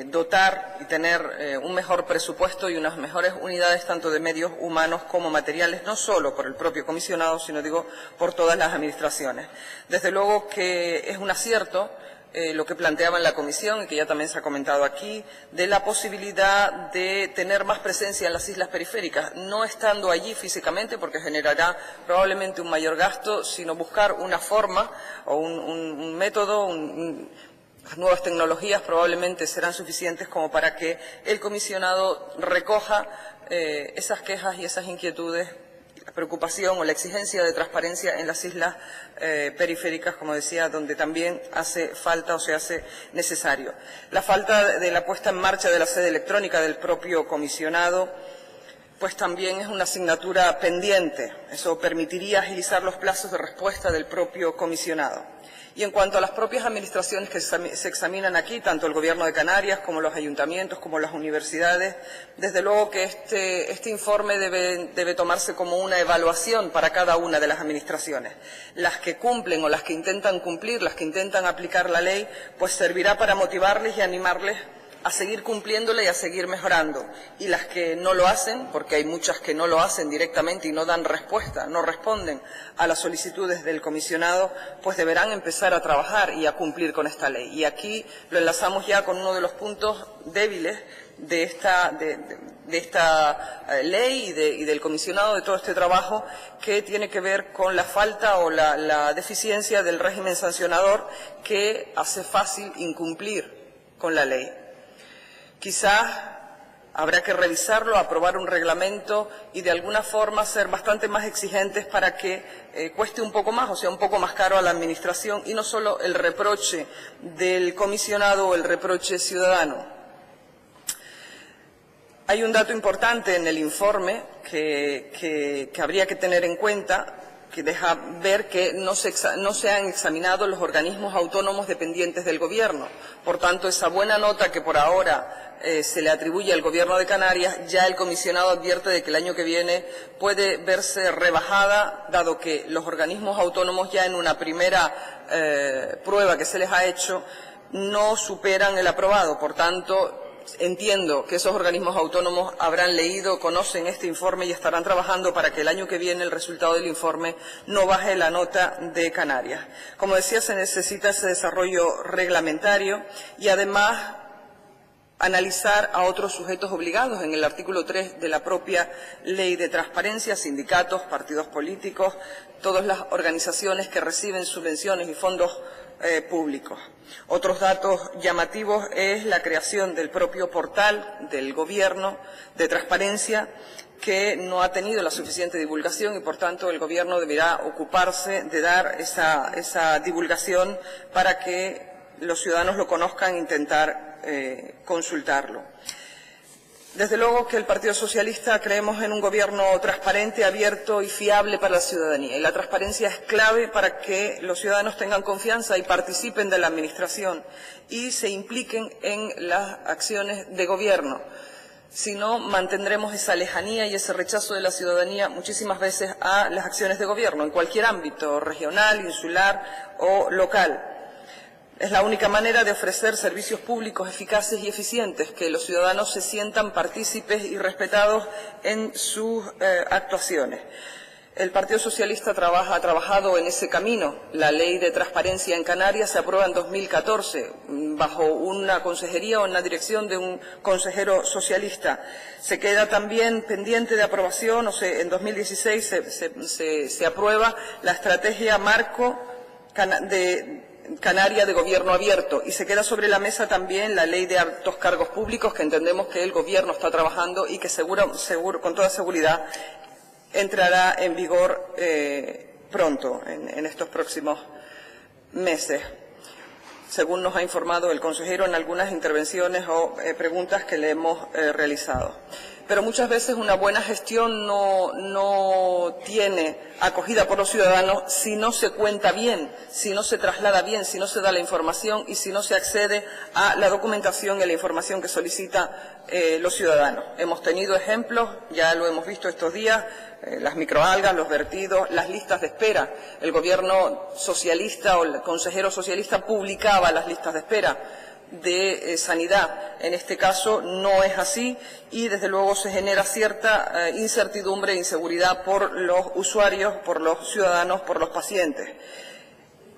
dotar y tener un mejor presupuesto y unas mejores unidades tanto de medios humanos como materiales, no solo por el propio comisionado, sino digo por todas las administraciones. Desde luego que es un acierto lo que planteaba en la comisión y que ya también se ha comentado aquí, de la posibilidad de tener más presencia en las islas periféricas, no estando allí físicamente porque generará probablemente un mayor gasto, sino buscar una forma o un método, las nuevas tecnologías probablemente serán suficientes como para que el comisionado recoja esas quejas y esas inquietudes, la preocupación o la exigencia de transparencia en las islas periféricas, como decía, donde también hace falta o se hace necesario. La falta de la puesta en marcha de la sede electrónica del propio comisionado, pues también es una asignatura pendiente. Eso permitiría agilizar los plazos de respuesta del propio comisionado. Y en cuanto a las propias administraciones que se examinan aquí, tanto el Gobierno de Canarias como los ayuntamientos, como las universidades, desde luego que este informe debe tomarse como una evaluación para cada una de las administraciones. Las que cumplen o las que intentan cumplir, las que intentan aplicar la ley, pues servirá para motivarles y animarles a seguir cumpliéndole y a seguir mejorando. Y las que no lo hacen, porque hay muchas que no lo hacen directamente y no dan respuesta, no responden a las solicitudes del comisionado, pues deberán empezar a trabajar y a cumplir con esta ley. Y aquí lo enlazamos ya con uno de los puntos débiles de esta ley y del comisionado, de todo este trabajo, que tiene que ver con la falta o la deficiencia del régimen sancionador que hace fácil incumplir con la ley. Quizás habrá que revisarlo, aprobar un reglamento y de alguna forma ser bastante más exigentes para que cueste un poco más o sea un poco más caro a la Administración y no solo el reproche del comisionado o el reproche ciudadano. Hay un dato importante en el informe que habría que tener en cuenta, que deja ver que no se han examinado los organismos autónomos dependientes del Gobierno. Por tanto, esa buena nota que por ahora se le atribuye al Gobierno de Canarias, ya el comisionado advierte de que el año que viene puede verse rebajada, dado que los organismos autónomos ya en una primera prueba que se les ha hecho no superan el aprobado. Por tanto, entiendo que esos organismos autónomos habrán leído, conocen este informe y estarán trabajando para que el año que viene el resultado del informe no baje la nota de Canarias. Como decía, se necesita ese desarrollo reglamentario y además analizar a otros sujetos obligados en el artículo 3 de la propia Ley de Transparencia, sindicatos, partidos políticos, todas las organizaciones que reciben subvenciones y fondos públicos. Otros datos llamativos es la creación del propio portal del Gobierno de transparencia, que no ha tenido la suficiente divulgación y, por tanto, el Gobierno deberá ocuparse de dar esa divulgación para que los ciudadanos lo conozcan e intentar consultarlo. Desde luego que el Partido Socialista creemos en un gobierno transparente, abierto y fiable para la ciudadanía. Y la transparencia es clave para que los ciudadanos tengan confianza y participen de la Administración y se impliquen en las acciones de gobierno. Si no, mantendremos esa lejanía y ese rechazo de la ciudadanía muchísimas veces a las acciones de gobierno, en cualquier ámbito, regional, insular o local. Es la única manera de ofrecer servicios públicos eficaces y eficientes, que los ciudadanos se sientan partícipes y respetados en sus actuaciones. El Partido Socialista ha trabajado en ese camino. La Ley de Transparencia en Canarias se aprueba en 2014, bajo una consejería o en la dirección de un consejero socialista. Se queda también pendiente de aprobación, en 2016 se aprueba la estrategia marco de Canaria de Gobierno Abierto y se queda sobre la mesa también la Ley de Altos Cargos Públicos, que entendemos que el Gobierno está trabajando y que con toda seguridad entrará en vigor pronto, en estos próximos meses. según nos ha informado el consejero en algunas intervenciones o preguntas que le hemos realizado. Pero muchas veces una buena gestión no tiene acogida por los ciudadanos si no se cuenta bien, si no se traslada bien, si no se da la información y si no se accede a la documentación y a la información que solicitan los ciudadanos. Hemos tenido ejemplos, ya lo hemos visto estos días, las microalgas, los vertidos, las listas de espera. El gobierno socialista o el consejero socialista publicaba las listas de espera de sanidad. En este caso no es así y desde luego se genera cierta incertidumbre e inseguridad por los usuarios, por los ciudadanos, por los pacientes.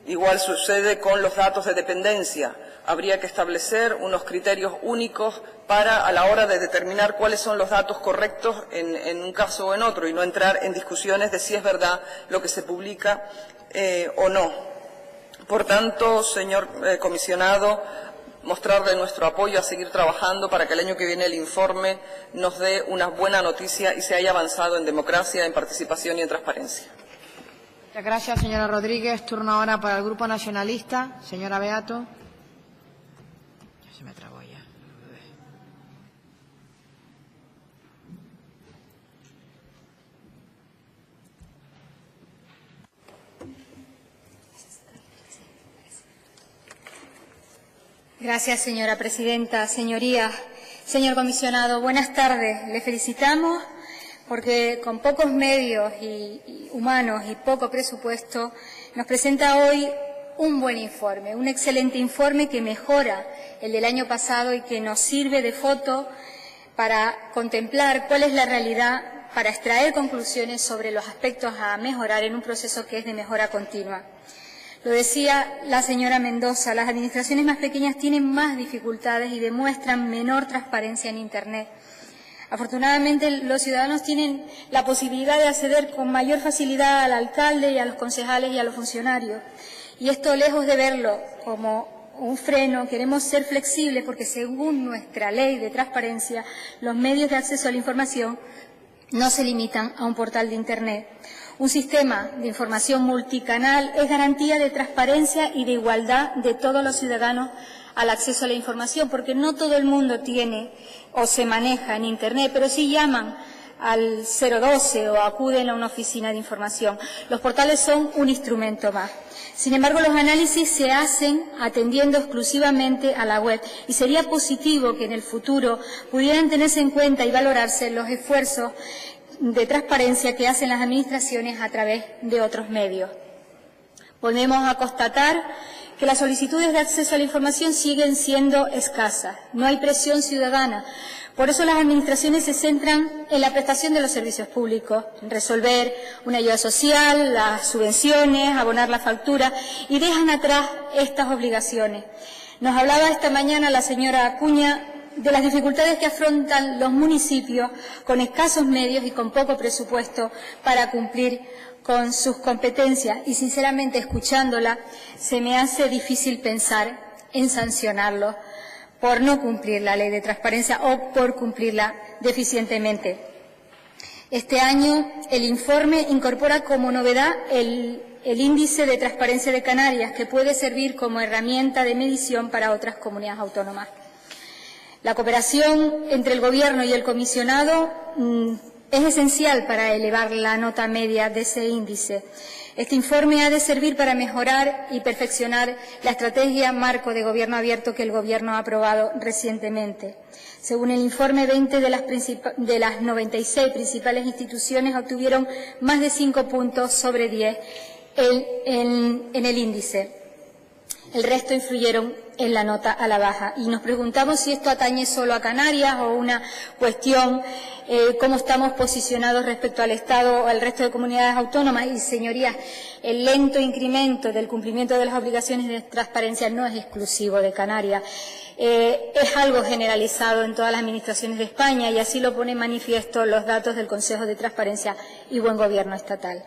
Igual sucede con los datos de dependencia. Habría que establecer unos criterios únicos para a la hora de determinar cuáles son los datos correctos en un caso o en otro y no entrar en discusiones de si es verdad lo que se publica o no. Por tanto, señor comisionado, mostrarle nuestro apoyo a seguir trabajando para que el año que viene el informe nos dé una buena noticia y se haya avanzado en democracia, en participación y en transparencia. Muchas gracias, señora Rodríguez. Turno ahora para el Grupo Nacionalista. Señora Beato. Ya se me trabó ya. Gracias, señora presidenta. Señorías, señor comisionado, buenas tardes. Le felicitamos porque con pocos medios humanos y poco presupuesto nos presenta hoy un buen informe, un excelente informe que mejora el del año pasado y que nos sirve de foto para contemplar cuál es la realidad, para extraer conclusiones sobre los aspectos a mejorar en un proceso que es de mejora continua. Lo decía la señora Mendoza, las administraciones más pequeñas tienen más dificultades y demuestran menor transparencia en Internet. Afortunadamente, los ciudadanos tienen la posibilidad de acceder con mayor facilidad al alcalde y a los concejales y a los funcionarios. Y esto, lejos de verlo como un freno, queremos ser flexibles porque, según nuestra ley de transparencia, los medios de acceso a la información no se limitan a un portal de Internet. Un sistema de información multicanal es garantía de transparencia y de igualdad de todos los ciudadanos al acceso a la información, porque no todo el mundo tiene o se maneja en Internet, pero sí llaman al 012 o acuden a una oficina de información. Los portales son un instrumento más. Sin embargo, los análisis se hacen atendiendo exclusivamente a la web y sería positivo que en el futuro pudieran tenerse en cuenta y valorarse los esfuerzos de transparencia que hacen las administraciones a través de otros medios. Volvemos a constatar que las solicitudes de acceso a la información siguen siendo escasas. No hay presión ciudadana. Por eso las administraciones se centran en la prestación de los servicios públicos, en resolver una ayuda social, las subvenciones, abonar la factura y dejan atrás estas obligaciones. Nos hablaba esta mañana la señora Acuña de las dificultades que afrontan los municipios con escasos medios y con poco presupuesto para cumplir con sus competencias y, sinceramente, escuchándola, se me hace difícil pensar en sancionarlos por no cumplir la ley de transparencia o por cumplirla deficientemente. Este año el informe incorpora como novedad el índice de transparencia de Canarias, que puede servir como herramienta de medición para otras comunidades autónomas. La cooperación entre el Gobierno y el comisionado es esencial para elevar la nota media de ese índice. Este informe ha de servir para mejorar y perfeccionar la estrategia marco de gobierno abierto que el Gobierno ha aprobado recientemente. Según el informe, 20 de las 96 principales instituciones obtuvieron más de 5 puntos sobre 10 en el índice. El resto influyeron en la nota a la baja. Y nos preguntamos si esto atañe solo a Canarias o una cuestión, cómo estamos posicionados respecto al Estado o al resto de comunidades autónomas. Y, señorías, el lento incremento del cumplimiento de las obligaciones de transparencia no es exclusivo de Canarias. Es algo generalizado en todas las administraciones de España y así lo pone en manifiesto los datos del Consejo de Transparencia y Buen Gobierno Estatal.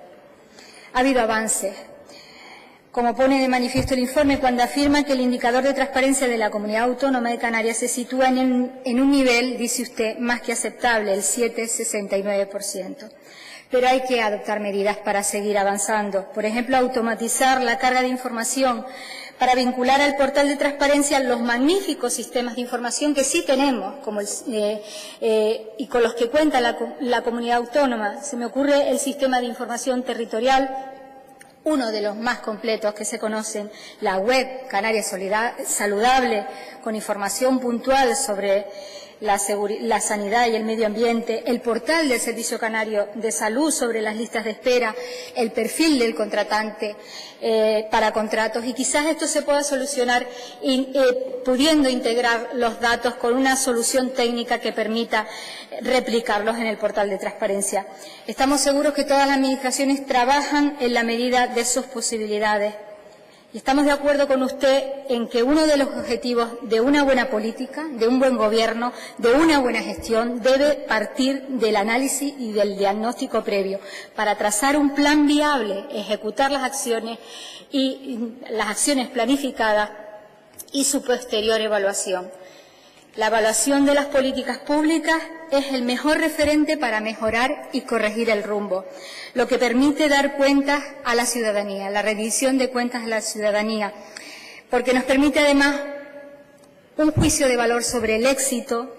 Ha habido avances, como pone de manifiesto el informe cuando afirma que el indicador de transparencia de la Comunidad Autónoma de Canarias se sitúa en un nivel, dice usted, más que aceptable, el 7,69%. Pero hay que adoptar medidas para seguir avanzando. Por ejemplo, automatizar la carga de información para vincular al portal de transparencia los magníficos sistemas de información que sí tenemos como y con los que cuenta la comunidad autónoma. Se me ocurre el sistema de información territorial, uno de los más completos que se conocen, la web Canarias Saludable, con información puntual sobre la sanidad y el medio ambiente, el portal del Servicio Canario de Salud sobre las listas de espera, el perfil del contratante para contratos, y quizás esto se pueda solucionar pudiendo integrar los datos con una solución técnica que permita replicarlos en el portal de transparencia. Estamos seguros que todas las administraciones trabajan en la medida de sus posibilidades. Y estamos de acuerdo con usted en que uno de los objetivos de una buena política, de un buen gobierno, de una buena gestión, debe partir del análisis y del diagnóstico previo para trazar un plan viable, ejecutar las acciones planificadas y su posterior evaluación. La evaluación de las políticas públicas es el mejor referente para mejorar y corregir el rumbo, lo que permite dar cuentas a la ciudadanía, la rendición de cuentas a la ciudadanía, porque nos permite además un juicio de valor sobre el éxito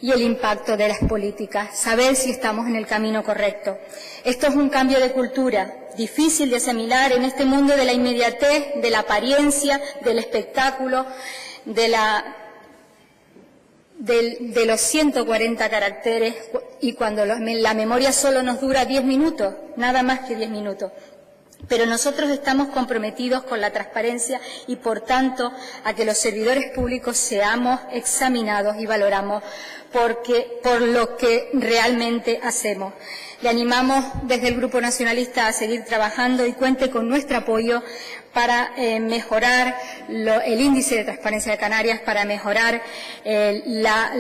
y el impacto de las políticas, saber si estamos en el camino correcto. Esto es un cambio de cultura, difícil de asimilar en este mundo de la inmediatez, de la apariencia, del espectáculo, de los 140 caracteres, y cuando la memoria solo nos dura 10 minutos, nada más que 10 minutos. Pero nosotros estamos comprometidos con la transparencia y, por tanto, a que los servidores públicos seamos examinados y valoramos por lo que realmente hacemos. Le animamos desde el Grupo Nacionalista a seguir trabajando y cuente con nuestro apoyo para mejorar el índice de transparencia de Canarias, para mejorar la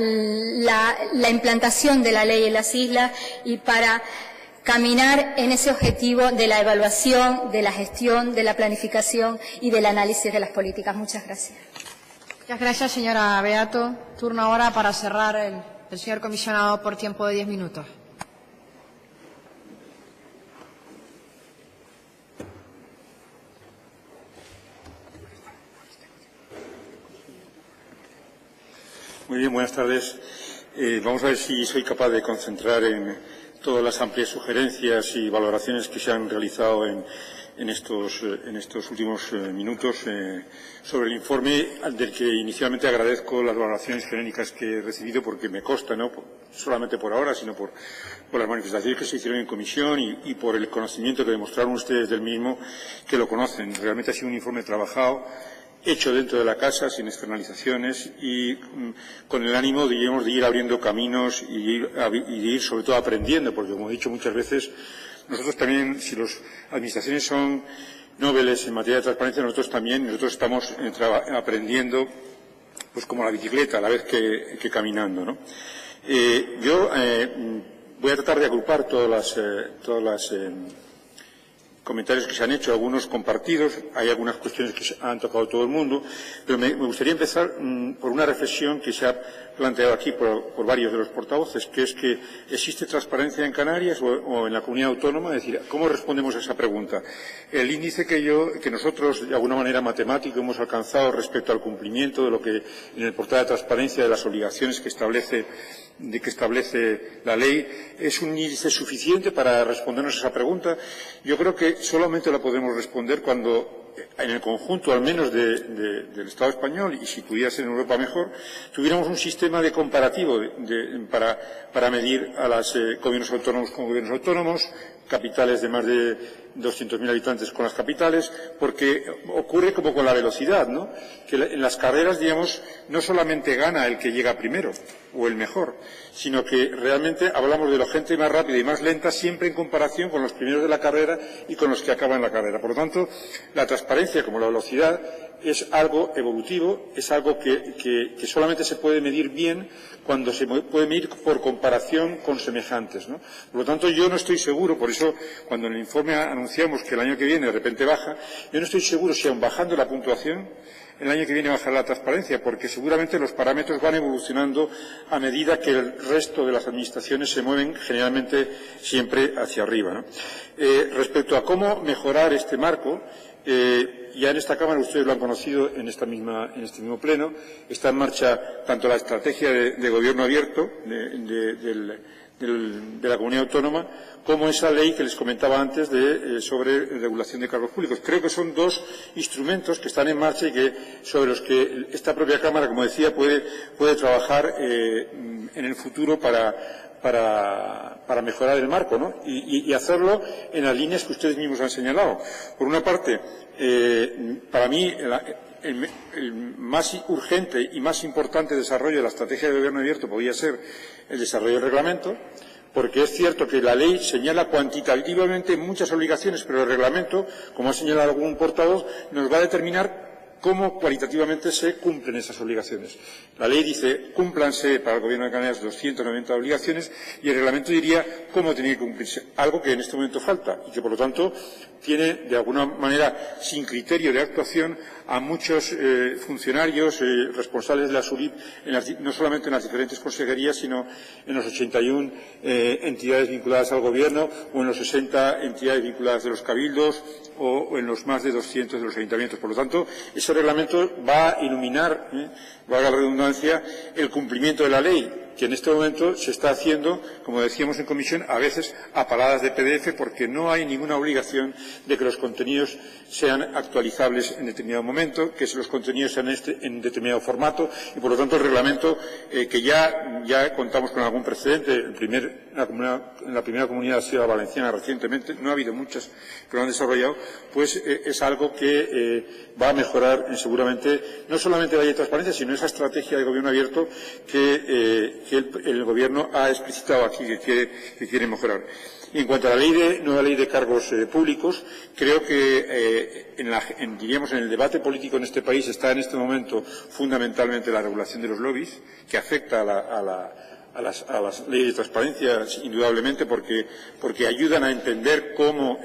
implantación de la ley en las islas y para caminar en ese objetivo de la evaluación, de la gestión, de la planificación y del análisis de las políticas. Muchas gracias. Muchas gracias, señora Beato. Turno ahora para cerrar el señor comisionado por tiempo de 10 minutos. Muy bien, buenas tardes. Vamos a ver si soy capaz de concentrar en todas las amplias sugerencias y valoraciones que se han realizado en estos últimos minutos sobre el informe, del que inicialmente agradezco las valoraciones genéricas que he recibido, porque me consta, no solamente por ahora, sino por las manifestaciones que se hicieron en comisión y por el conocimiento que demostraron ustedes del mismo, que lo conocen. Realmente ha sido un informe trabajado, hecho dentro de la casa, sin externalizaciones y con el ánimo, diríamos, de ir abriendo caminos y de ir sobre todo aprendiendo, porque, como he dicho muchas veces, nosotros también, si las administraciones son noveles en materia de transparencia, nosotros estamos aprendiendo, pues como la bicicleta, a la vez que caminando, ¿no? Yo voy a tratar de agrupar todas las comentarios que se han hecho, algunos compartidos, hay algunas cuestiones que han tocado todo el mundo, pero me gustaría empezar por una reflexión que se ha planteado aquí por varios de los portavoces, que es que ¿existe transparencia en Canarias o en la comunidad autónoma? Es decir, ¿cómo respondemos a esa pregunta? El índice que nosotros, de alguna manera matemático, hemos alcanzado respecto al cumplimiento de lo que en el portal de transparencia de las obligaciones que establece la ley, ¿es un índice suficiente para respondernos a esa pregunta? Yo creo que solamente la podemos responder cuando, en el conjunto al menos del Estado español, y si pudiera ser en Europa mejor, tuviéramos un sistema de comparativo para medir a los gobiernos autónomos con gobiernos autónomos, capitales de más de 200.000 habitantes con las capitales, porque ocurre como con la velocidad, ¿no? Que en las carreras, digamos, no solamente gana el que llega primero o el mejor, sino que realmente hablamos de la gente más rápida y más lenta siempre en comparación con los primeros de la carrera y con los que acaban la carrera. Por lo tanto, la transparencia, como la velocidad, es algo evolutivo, es algo que solamente se puede medir bien cuando se puede medir por comparación con semejantes, ¿no? Por lo tanto, yo no estoy seguro, por eso cuando en el informe anunciamos que el año que viene de repente baja, yo no estoy seguro si aun bajando la puntuación, el año que viene bajará la transparencia, porque seguramente los parámetros van evolucionando a medida que el resto de las administraciones se mueven generalmente siempre hacia arriba, ¿no? Respecto a cómo mejorar este marco, Ya en esta Cámara, ustedes lo han conocido en este mismo pleno, está en marcha tanto la estrategia de gobierno abierto de la comunidad autónoma como esa ley que les comentaba antes sobre regulación de cargos públicos. Creo que son dos instrumentos que están en marcha y sobre los que esta propia Cámara, como decía, puede trabajar en el futuro para mejorar el marco, ¿no? Y hacerlo en las líneas que ustedes mismos han señalado. Por una parte, para mí, el más urgente y más importante desarrollo de la estrategia de gobierno abierto podría ser el desarrollo del reglamento, porque es cierto que la ley señala cuantitativamente muchas obligaciones, pero el reglamento, como ha señalado algún portavoz, nos va a determinar cómo cualitativamente se cumplen esas obligaciones. La ley dice, cúmplanse para el Gobierno de Canarias 290 obligaciones, y el reglamento diría cómo tiene que cumplirse, algo que en este momento falta y que, por lo tanto, tiene, de alguna manera, sin criterio de actuación, a muchos funcionarios responsables de la SURIP, no solamente en las diferentes consejerías, sino en los 81 entidades vinculadas al Gobierno o en los 60 entidades vinculadas de los cabildos o en los más de 200 de los ayuntamientos. Por lo tanto, ese reglamento va a iluminar, valga la redundancia, el cumplimiento de la ley, que en este momento se está haciendo, como decíamos en comisión, a veces a paladas de PDF, porque no hay ninguna obligación de que los contenidos sean actualizables en determinado momento, que los contenidos sean en determinado formato, y por lo tanto el reglamento, que ya contamos con algún precedente, en la primera comunidad de la Ciudad Valenciana recientemente, no ha habido muchas que lo han desarrollado, pues es algo que va a mejorar seguramente no solamente la ley de transparencia, sino esa estrategia de gobierno abierto que el Gobierno ha explicitado aquí que quiere mejorar. Y en cuanto a la nueva ley de cargos públicos, creo que diríamos en el debate político en este país está en este momento fundamentalmente la regulación de los lobbies, que afecta a las leyes de transparencia, indudablemente, porque ayudan a entender cómo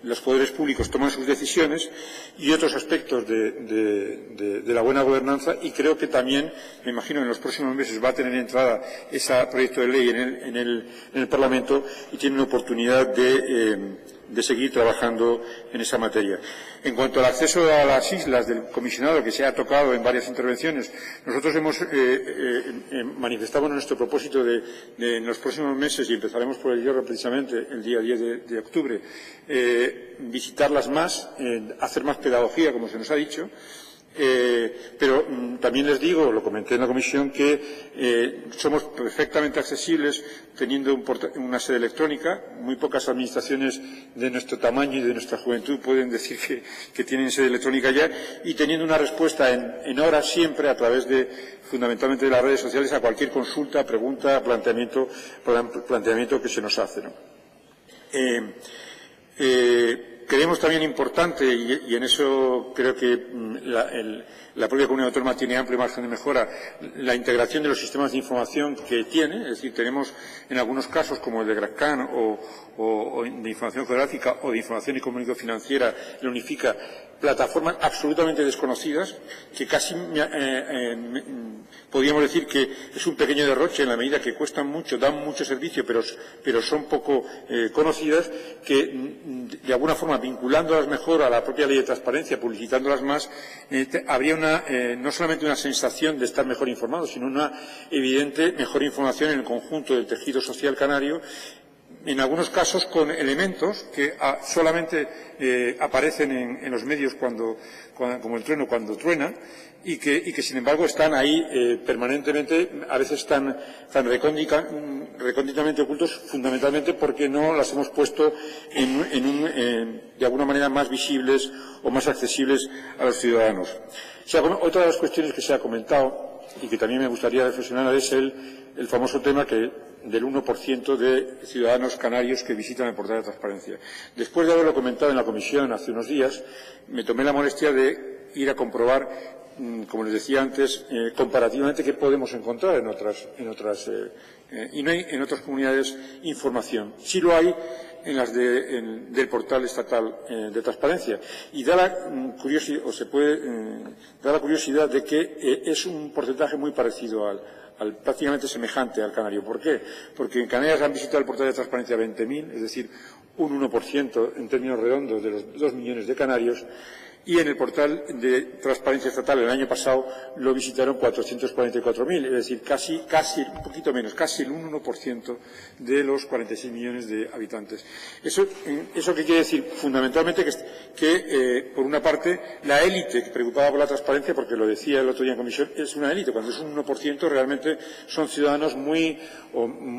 los poderes públicos toman sus decisiones, y otros aspectos de la buena gobernanza. Y creo que también, me imagino, en los próximos meses va a tener entrada ese proyecto de ley en el Parlamento, y tiene una oportunidad de seguir trabajando en esa materia. En cuanto al acceso a las islas del comisionado, que se ha tocado en varias intervenciones, nosotros hemos manifestado nuestro propósito de en los próximos meses, y empezaremos por el Hierro precisamente el día 10 de octubre, visitarlas más, hacer más pedagogía, como se nos ha dicho. Pero también les digo, lo comenté en la comisión, que somos perfectamente accesibles teniendo una sede electrónica. Muy pocas administraciones de nuestro tamaño y de nuestra juventud pueden decir que tienen sede electrónica ya, y teniendo una respuesta en horas siempre a través fundamentalmente de las redes sociales, a cualquier consulta, pregunta, planteamiento que se nos hace, ¿no? Creemos también importante, y en eso creo que la propia comunidad autónoma tiene amplio margen de mejora, la integración de los sistemas de información que tiene. Es decir, tenemos en algunos casos, como el de GRACAN o de información geográfica o de información y comunicación financiera, la Unifica, plataformas absolutamente desconocidas, que casi podríamos decir que es un pequeño derroche en la medida que cuestan mucho, dan mucho servicio, pero son poco conocidas, que de alguna forma, vinculándolas mejor a la propia ley de transparencia, publicitándolas más, habría no solamente una sensación de estar mejor informados, sino una evidente mejor información en el conjunto del tejido social canario, en algunos casos con elementos que solamente aparecen en los medios como el trueno cuando truena, y que sin embargo están ahí permanentemente, a veces tan recónditamente ocultos, fundamentalmente porque no las hemos puesto de alguna manera más visibles o más accesibles a los ciudadanos. Otra de las cuestiones que se ha comentado y que también me gustaría reflexionar es el famoso tema del 1% de ciudadanos canarios que visitan el portal de transparencia. Después de haberlo comentado en la comisión hace unos días, me tomé la molestia de ir a comprobar, como les decía antes, comparativamente qué podemos encontrar en otras y no hay en otras comunidades información. Sí lo hay en las del portal estatal de transparencia, y da la curiosidad de que es un porcentaje muy parecido prácticamente semejante al canario. ¿Por qué? Porque en Canarias han visitado el portal de transparencia 20.000, es decir, un 1% en términos redondos de los 2 millones de canarios, y en el portal de transparencia estatal el año pasado lo visitaron 444.000, es decir, casi un poquito menos, casi el 1% de los 46 millones de habitantes. ¿Eso qué quiere decir? Fundamentalmente que por una parte, la élite que preocupaba por la transparencia, porque lo decía el otro día en comisión, es una élite. Cuando es un 1% realmente son ciudadanos muy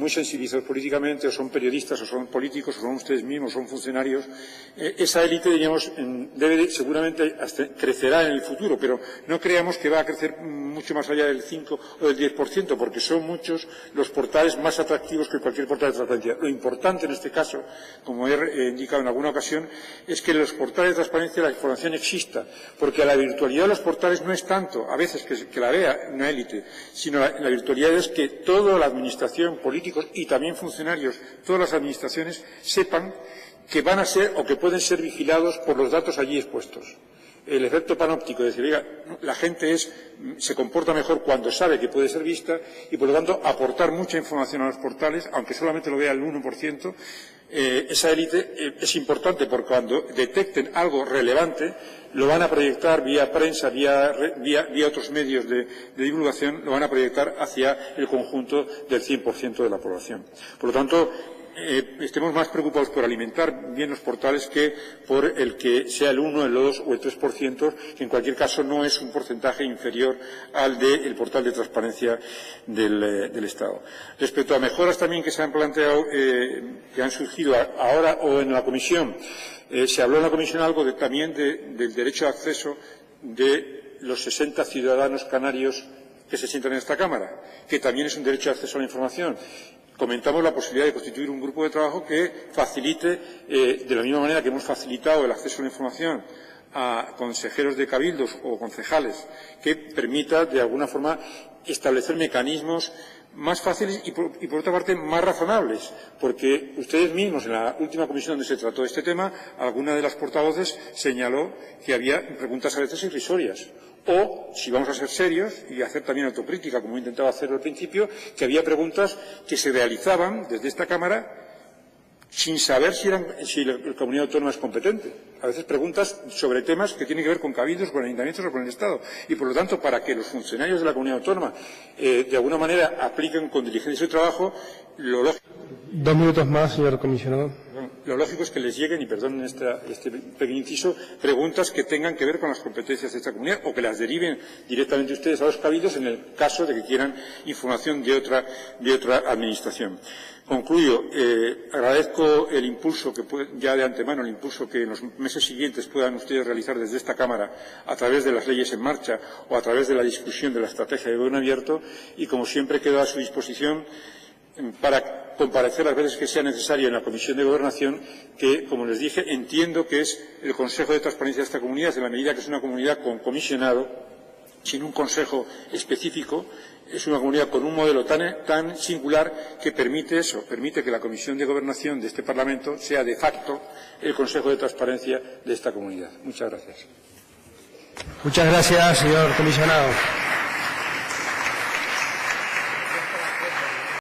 sensibilizados políticamente, o son periodistas, o son políticos, o son ustedes mismos, o son funcionarios. Esa élite, diríamos, debe seguramente crecerá en el futuro, pero no creamos que va a crecer mucho más allá del 5 o del 10%, porque son muchos los portales más atractivos que cualquier portal de transparencia. Lo importante en este caso, como he indicado en alguna ocasión, es que en los portales de transparencia la información exista, porque la virtualidad de los portales no es tanto, a veces, que la vea una élite, sino la virtualidad es que toda la administración, políticos y también funcionarios, todas las administraciones sepan que van a ser o que pueden ser vigilados por los datos allí expuestos. El efecto panóptico, es decir, oiga, la gente se comporta mejor cuando sabe que puede ser vista y, por lo tanto, aportar mucha información a los portales, aunque solamente lo vea el 1%, esa élite es importante porque cuando detecten algo relevante, lo van a proyectar vía prensa, vía otros medios de divulgación, lo van a proyectar hacia el conjunto del 100% de la población. Por lo tanto, estemos más preocupados por alimentar bien los portales que por el que sea el 1, el 2 o el 3%, que en cualquier caso no es un porcentaje inferior al del portal de transparencia del Estado. Respecto a mejoras también que se han planteado, que han surgido ahora o en la comisión, se habló en la comisión algo también del derecho de acceso de los 60 ciudadanos canarios que se sientan en esta Cámara, que también es un derecho de acceso a la información. Comentamos la posibilidad de constituir un grupo de trabajo que facilite, de la misma manera que hemos facilitado el acceso a la información a consejeros de cabildos o concejales, que permita, de alguna forma, establecer mecanismos más fáciles y, por otra parte, más razonables, porque ustedes mismos, en la última comisión donde se trató este tema, alguna de las portavoces señaló que había preguntas a veces irrisorias. O, si vamos a ser serios y hacer también autocrítica, como he intentado hacerlo al principio, que había preguntas que se realizaban desde esta Cámara sin saber si la comunidad autónoma es competente. A veces preguntas sobre temas que tienen que ver con cabildos, con ayuntamientos o con el Estado. Y, por lo tanto, para que los funcionarios de la comunidad autónoma de alguna manera apliquen con diligencia su trabajo, lo lógico... 2 minutos más, señor comisionado. Lo lógico es que les lleguen, y perdonen este pequeño inciso, preguntas que tengan que ver con las competencias de esta comunidad o que las deriven directamente ustedes a los cabildos en el caso de que quieran información de otra administración. Concluyo. Agradezco el impulso ya de antemano, el impulso que en los meses siguientes puedan ustedes realizar desde esta Cámara a través de las leyes en marcha o a través de la discusión de la estrategia de gobierno abierto y, como siempre, quedo a su disposición para comparecer las veces que sea necesario en la Comisión de Gobernación, que, como les dije, entiendo que es el Consejo de Transparencia de esta comunidad, en la medida que es una comunidad con comisionado, sin un consejo específico. Es una comunidad con un modelo tan singular que permite que la Comisión de Gobernación de este Parlamento sea de facto el Consejo de Transparencia de esta comunidad. Muchas gracias. Muchas gracias, señor comisionado.